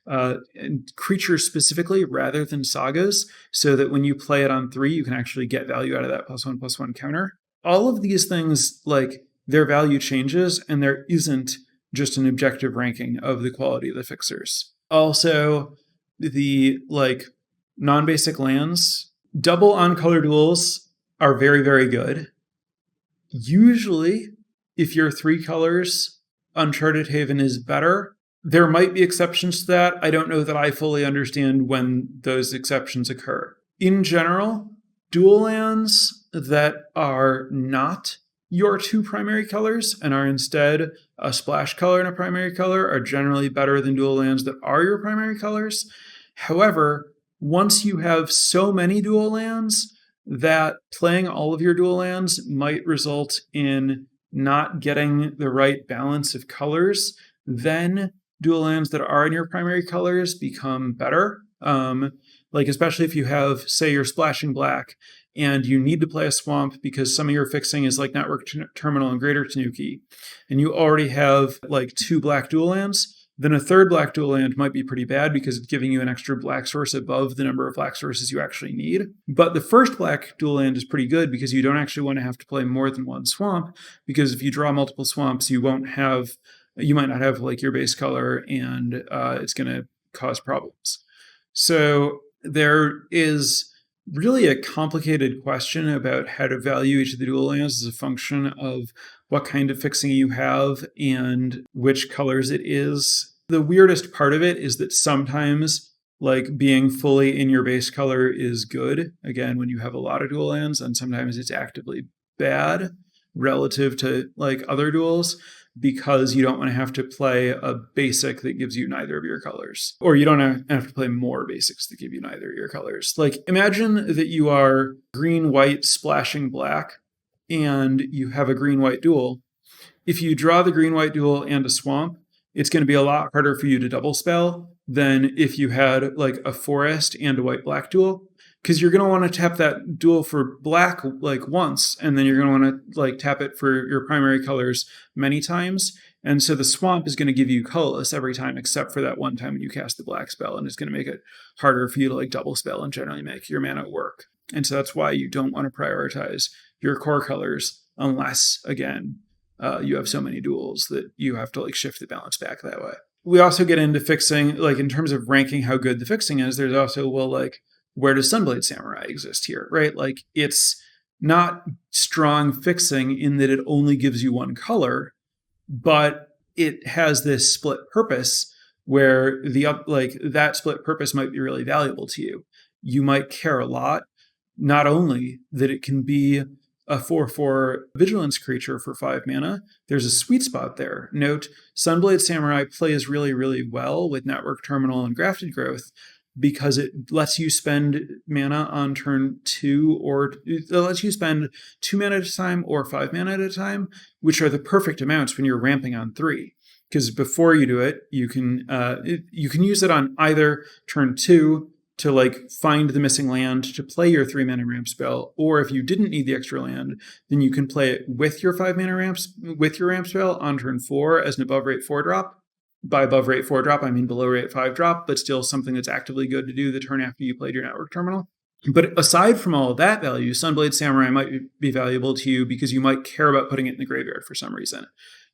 and creatures specifically rather than sagas, so that when you play it on 3, you can actually get value out of that +1/+1 counter. All of these things, like, their value changes, and there isn't just an objective ranking of the quality of the fixers. Also, the non-basic lands, double on-color duels are very, very good. Usually, if you're 3 colors, Uncharted Haven is better. There might be exceptions to that. I don't know that I fully understand when those exceptions occur. In general, dual lands that are not your 2 primary colors and are instead a splash color and a primary color are generally better than dual lands that are your primary colors. However, once you have so many dual lands that playing all of your dual lands might result in not getting the right balance of colors, then dual lands that are in your primary colors become better. Especially if you have, say, you're splashing black and you need to play a swamp because some of your fixing is like Network Terminal and Greater Tanuki, and you already have 2 black dual lands, then a 3rd black dual land might be pretty bad because it's giving you an extra black source above the number of black sources you actually need. But the first black dual land is pretty good because you don't actually want to have to play more than 1 swamp, because if you draw multiple swamps, you might not have your base color, and it's going to cause problems. So there is really a complicated question about how to value each of the dual lands as a function of what kind of fixing you have and which colors it is. The weirdest part of it is that sometimes being fully in your base color is good, again, when you have a lot of dual lands, and sometimes it's actively bad relative to other duels, because you don't want to have to play a basic that gives you neither of your colors. Or you don't have to play more basics that give you neither of your colors. Imagine that you are green-white splashing black, and you have a green-white duel. If you draw the green-white duel and a swamp, it's going to be a lot harder for you to double spell than if you had a forest and a white-black duel, because you're going to want to tap that duel for black once, and then you're going to want to tap it for your primary colors many times. And so the swamp is going to give you colorless every time except for that one time when you cast the black spell, and it's going to make it harder for you to double spell and generally make your mana work. And so that's why you don't want to prioritize your core colors unless, again, you have so many duels that you have to shift the balance back that way. We also get into fixing, in terms of ranking how good the fixing is, there's also, where does Sunblade Samurai exist here, right? It's not strong fixing in that it only gives you 1 color, but it has this split purpose where that split purpose might be really valuable to you. You might care a lot, not only that it can be a 4/4 vigilance creature for 5 mana, there's a sweet spot there. Note, Sunblade Samurai plays really, really well with Network Terminal and Grafted Growth, because it lets you spend mana on turn 2, or it lets you spend 2 mana at a time or 5 mana at a time, which are the perfect amounts when you're ramping on 3. Because before you do it, you can use it on either turn 2 to find the missing land to play your 3 mana ramp spell, or if you didn't need the extra land, then you can play it with your 5 mana ramps with your ramp spell on turn 4 as an above rate 4 drop. By above rate 4 drop, I mean below rate 5 drop, but still something that's actively good to do the turn after you played your Network Terminal. But aside from all of that value, Sunblade Samurai might be valuable to you because you might care about putting it in the graveyard for some reason.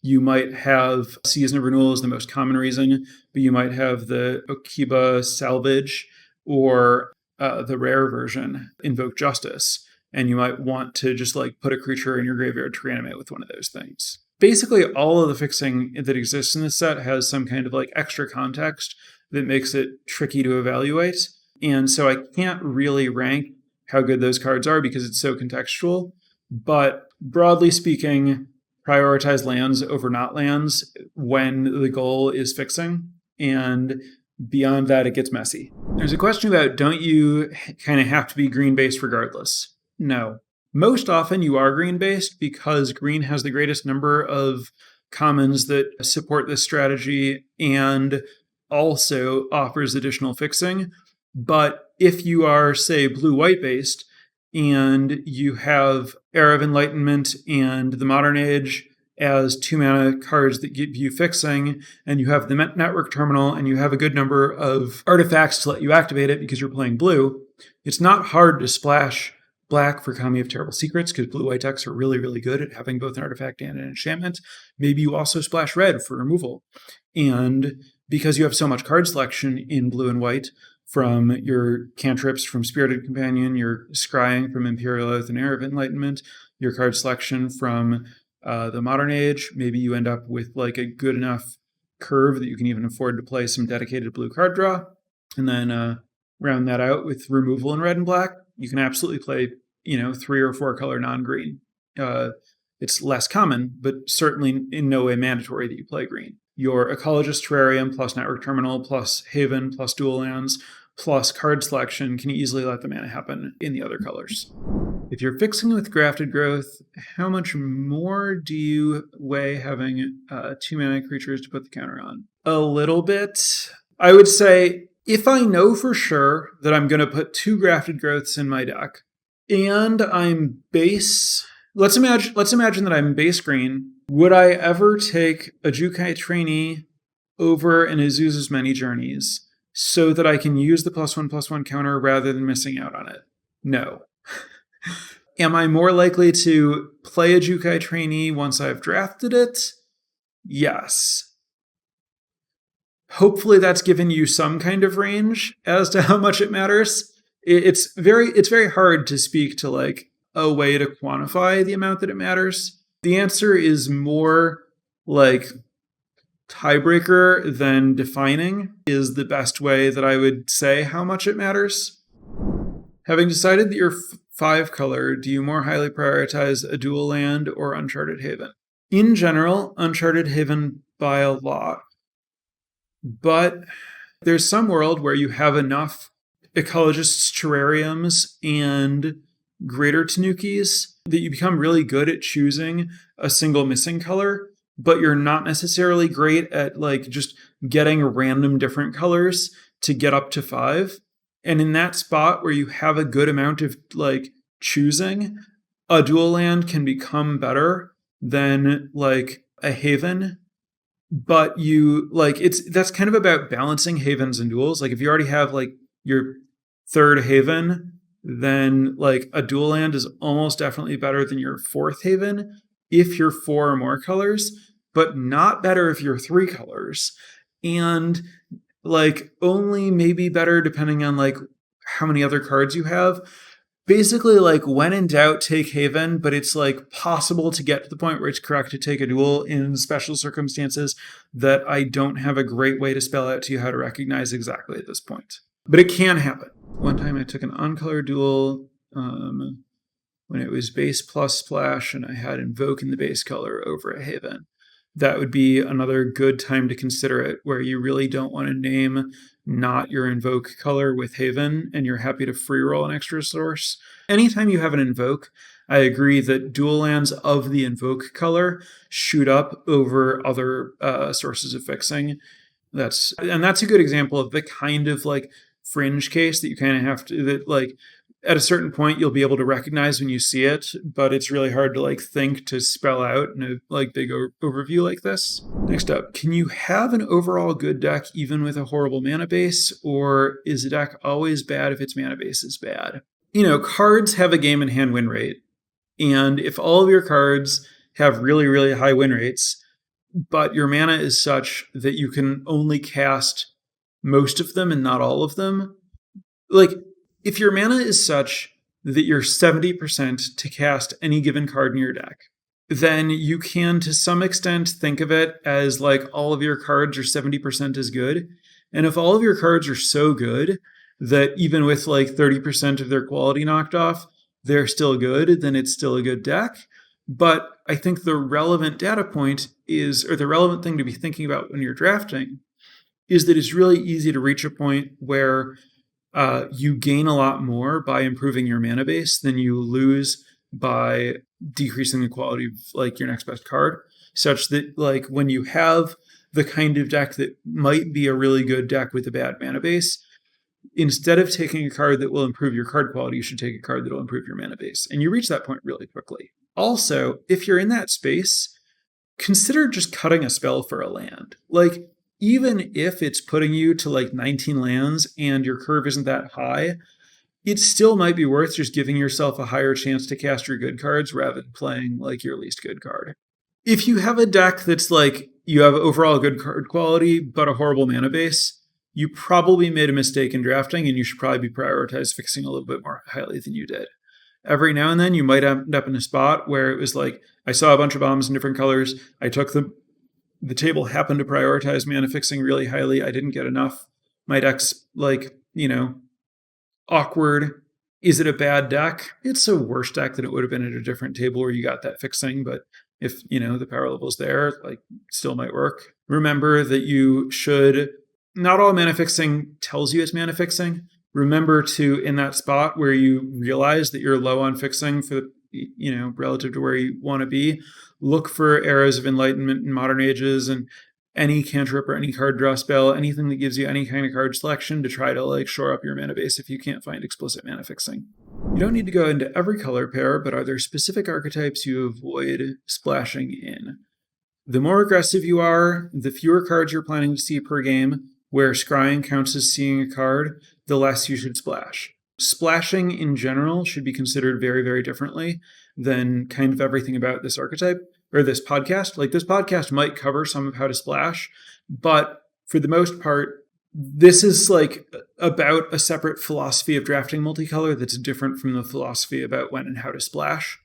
You might have Season of Renewal is the most common reason, but you might have the Okiba Salvage or the rare version, Invoke Justice, and you might want to just put a creature in your graveyard to reanimate with one of those things. Basically, all of the fixing that exists in this set has some kind of extra context that makes it tricky to evaluate. And so I can't really rank how good those cards are because it's so contextual. But broadly speaking, prioritize lands over not lands when the goal is fixing. And beyond that, it gets messy. There's a question about, don't you kind of have to be green-based regardless? No. Most often you are green-based because green has the greatest number of commons that support this strategy and also offers additional fixing. But if you are, say, blue-white based, and you have Era of Enlightenment and the Modern Age as 2-mana cards that give you fixing, and you have the Network Terminal, and you have a good number of artifacts to let you activate it because you're playing blue, it's not hard to splash black for Kami of Terrible Secrets because blue-white decks are really, really good at having both an artifact and an enchantment. Maybe you also splash red for removal. And because you have so much card selection in blue and white, from your cantrips from Spirited Companion, your scrying from Imperial Oath and Era of Enlightenment, your card selection from the Modern Age, maybe you end up with like a good enough curve that you can even afford to play some dedicated blue card draw, and then round that out with removal in red and black. You can absolutely play, 3 or 4 color non-green. It's less common, but certainly in no way mandatory that you play green. Your Ecologist Terrarium plus Network Terminal plus Haven plus dual lands plus card selection can easily let the mana happen in the other colors. If you're fixing with Grafted Growth, how much more do you weigh having 2-mana creatures to put the counter on? A little bit. I would say if I know for sure that I'm going to put 2 Grafted Growths in my deck and I'm base... Let's imagine that I'm base green. Would I ever take a Jukai Trainee over an Azusa's Many Journeys so that I can use the +1/+1 counter rather than missing out on it? No. Am I more likely to play a Jukai Trainee once I've drafted it? Yes. Hopefully that's given you some kind of range as to how much it matters. It's very hard to speak to like a way to quantify the amount that it matters. The answer is more like tiebreaker than defining is the best way that I would say how much it matters. Having decided that you're 5 color, do you more highly prioritize a dual land or Uncharted Haven? In general, Uncharted Haven by a lot. But there's some world where you have enough Ecologists Terrariums and Greater Tanukis that you become really good at choosing a single missing color, but you're not necessarily great at like just getting random different colors to get up to 5. And in that spot where you have a good amount of like choosing, a dual land can become better than like a Haven. But you like that's kind of about balancing havens and duals. Like if you already have like your 3rd Haven, then like a dual land is almost definitely better than your 4th Haven if you're 4 or more colors, but not better if you're 3 colors. And like only maybe better depending on like how many other cards you have. Basically, like when in doubt, take Haven, but it's like possible to get to the point where it's correct to take a dual in special circumstances that I don't have a great way to spell out to you how to recognize exactly at this point. But it can happen. One time I took an uncolored dual when it was base plus splash and I had Invoke in the base color over a Haven. That would be another good time to consider it, where you really don't want to name not your Invoke color with Haven and you're happy to free roll an extra source. Anytime you have an Invoke, I agree that dual lands of the Invoke color shoot up over other sources of fixing. That's a good example of the kind of like fringe case that you kind of have to, that like at a certain point you'll be able to recognize when you see it, but it's really hard to like think to spell out in a like big overview like this. Next up, can you have an overall good deck even with a horrible mana base, or is a deck always bad if its mana base is bad? Cards have a game in hand win rate, and if all of your cards have really, really high win rates, but your mana is such that you can only cast most of them and not all of them, like if your mana is such that you're 70% to cast any given card in your deck, then you can to some extent think of it as like all of your cards are 70% as good. And if all of your cards are so good that even with like 30% of their quality knocked off, they're still good, then it's still a good deck. But I think the relevant data point is, or the relevant thing to be thinking about when you're drafting, is that it's really easy to reach a point where you gain a lot more by improving your mana base than you lose by decreasing the quality of like your next best card, such that like when you have the kind of deck that might be a really good deck with a bad mana base, instead of taking a card that will improve your card quality, you should take a card that will improve your mana base. And you reach that point really quickly. Also, if you're in that space, consider just cutting a spell for a land. Like, even if it's putting you to like 19 lands and your curve isn't that high, it still might be worth just giving yourself a higher chance to cast your good cards rather than playing like your least good card. If you have a deck that's like you have overall good card quality but a horrible mana base, you probably made a mistake in drafting and you should probably be prioritized fixing a little bit more highly than you did. Every now and then you might end up in a spot where it was like, I saw a bunch of bombs in different colors. I took the table happened to prioritize mana fixing really highly. I didn't get enough. My deck's like, awkward. Is it a bad deck? It's a worse deck than it would have been at a different table where you got that fixing, but if, the power level's there, like, still might work. Remember that you should, not all mana fixing tells you it's mana fixing. Remember to, in that spot where you realize that you're low on fixing for, relative to where you want to be, look for Arrows of Enlightenment in Modern Ages and any cantrip or any card draw spell, anything that gives you any kind of card selection to try to like shore up your mana base if you can't find explicit mana fixing. You don't need to go into every color pair, but are there specific archetypes you avoid splashing in? The more aggressive you are, the fewer cards you're planning to see per game, where scrying counts as seeing a card, the less you should splash. Splashing in general should be considered very, very differently than kind of everything about this archetype or this podcast. Like, this podcast might cover some of how to splash, but for the most part, this is like about a separate philosophy of drafting multicolor that's different from the philosophy about when and how to splash.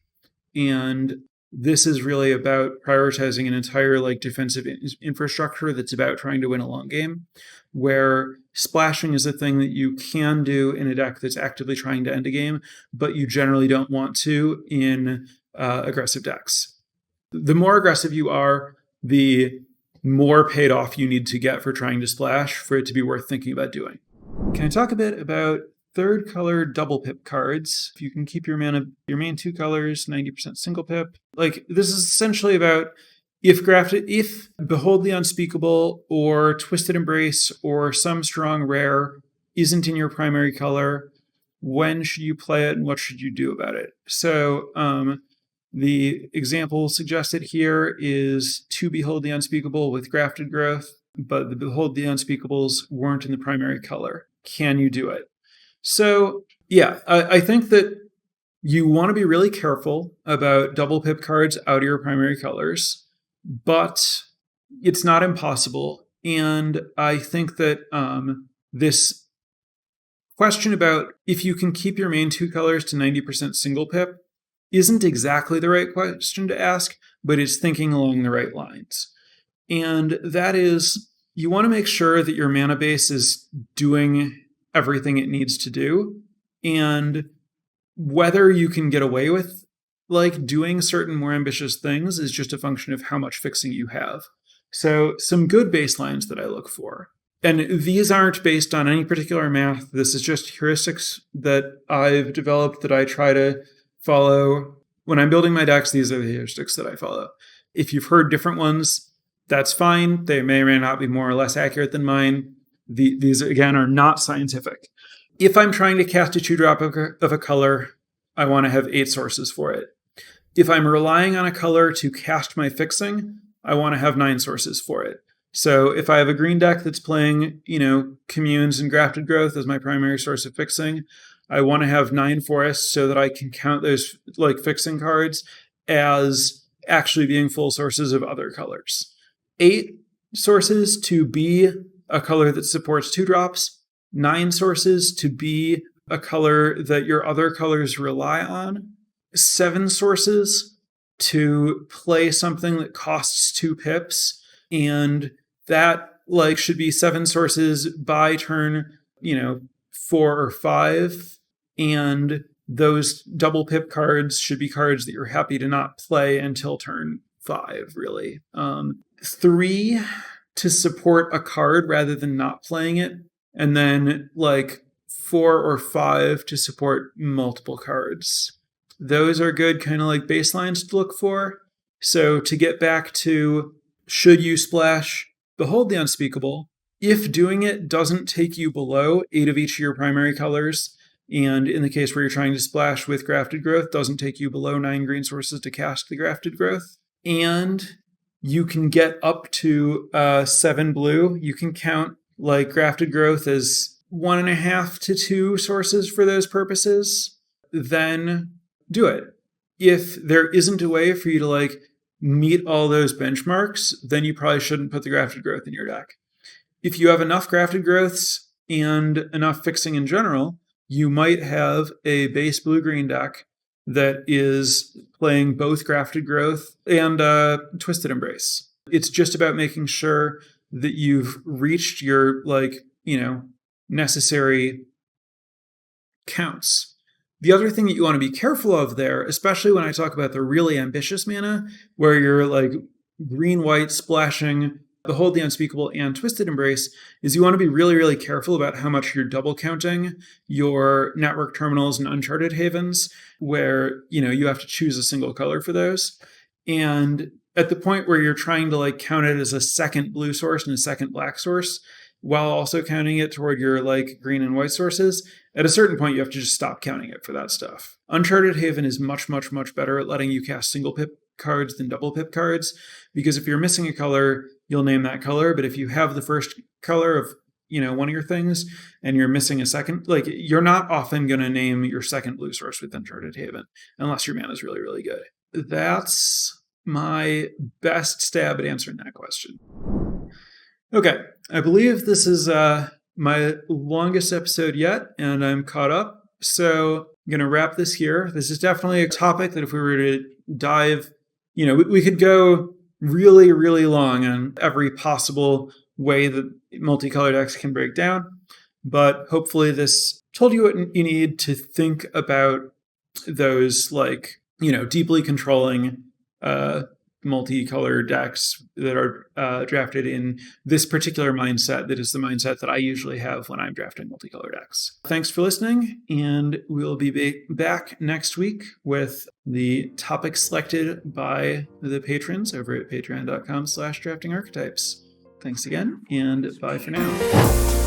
And this is really about prioritizing an entire like defensive infrastructure that's about trying to win a long game, where splashing is a thing that you can do in a deck that's actively trying to end a game, but you generally don't want to in aggressive decks. The more aggressive you are, the more paid off you need to get for trying to splash for it to be worth thinking about doing. Can I talk a bit about third color double pip cards? If you can keep your main two colors 90% single pip. Like, this is essentially about if Behold the Unspeakable or Twisted Embrace or some strong rare isn't in your primary color, when should you play it and what should you do about it? So the example suggested here is to Behold the Unspeakable with Grafted Growth, but the Behold the Unspeakables weren't in the primary color. Can you do it? So, yeah, I think that you want to be really careful about double pip cards out of your primary colors, but it's not impossible. And I think that this question about if you can keep your main two colors to 90% single pip isn't exactly the right question to ask, but it's thinking along the right lines. And that is, you want to make sure that your mana base is doing everything it needs to do. And whether you can get away with like doing certain more ambitious things is just a function of how much fixing you have. So some good baselines that I look for. And these aren't based on any particular math. This is just heuristics that I've developed that I try to follow. When I'm building my decks, these are the heuristics that I follow. If you've heard different ones, that's fine. They may or may not be more or less accurate than mine. These, again, are not scientific. If I'm trying to cast a 2-drop of a color, I want to have 8 sources for it. If I'm relying on a color to cast my fixing, I want to have 9 sources for it. So if I have a green deck that's playing, Communes and Grafted Growth as my primary source of fixing, I want to have 9 forests so that I can count those like fixing cards as actually being full sources of other colors. 8 sources to be a color that supports 2-drops, 9 sources to be a color that your other colors rely on, 7 sources to play something that costs 2 pips, and that like should be 7 sources by turn, 4 or 5, and those double pip cards should be cards that you're happy to not play until turn 5, really. 3 to support a card rather than not playing it, and then like 4 or 5 to support multiple cards. Those are good kind of like baselines to look for. So to get back to, should you splash Behold the Unspeakable? If doing it doesn't take you below 8 of each of your primary colors, and in the case where you're trying to splash with Grafted Growth, doesn't take you below 9 green sources to cast the Grafted Growth, and you can get up to 7 blue, you can count like Grafted Growth as 1.5 to 2 sources for those purposes, then do it. If there isn't a way for you to like meet all those benchmarks, then you probably shouldn't put the Grafted Growth in your deck. If you have enough Grafted Growths and enough fixing in general, you might have a base blue-green deck that is playing both Grafted Growth and Twisted Embrace. It's just about making sure that you've reached your, necessary counts. The other thing that you want to be careful of there, especially when I talk about the really ambitious mana, where you're like green-white splashing Behold the Unspeakable and Twisted Embrace, is you want to be really, really careful about how much you're double counting your Network Terminals and Uncharted Havens, where, you have to choose a single color for those. And at the point where you're trying to like count it as a second blue source and a second black source, while also counting it toward your like green and white sources, at a certain point you have to just stop counting it for that stuff. Uncharted Haven is much, much, much better at letting you cast single pip cards than double pip cards, because if you're missing a color, you'll name that color. But if you have the first color of, one of your things and you're missing a second, like you're not often going to name your second blue source with Uncharted Haven unless your mana is really, really good. That's my best stab at answering that question. Okay, I believe this is my longest episode yet, and I'm caught up. So I'm going to wrap this here. This is definitely a topic that if we were to dive, we could go really, really long on every possible way that multicolor decks can break down. But hopefully this told you what you need to think about those deeply controlling multicolor decks that are drafted in this particular mindset that is the mindset that I usually have when I'm drafting multicolor decks. Thanks for listening, and we'll be back next week with the topic selected by the patrons over at patreon.com/draftingarchetypes. Thanks again, and bye for now.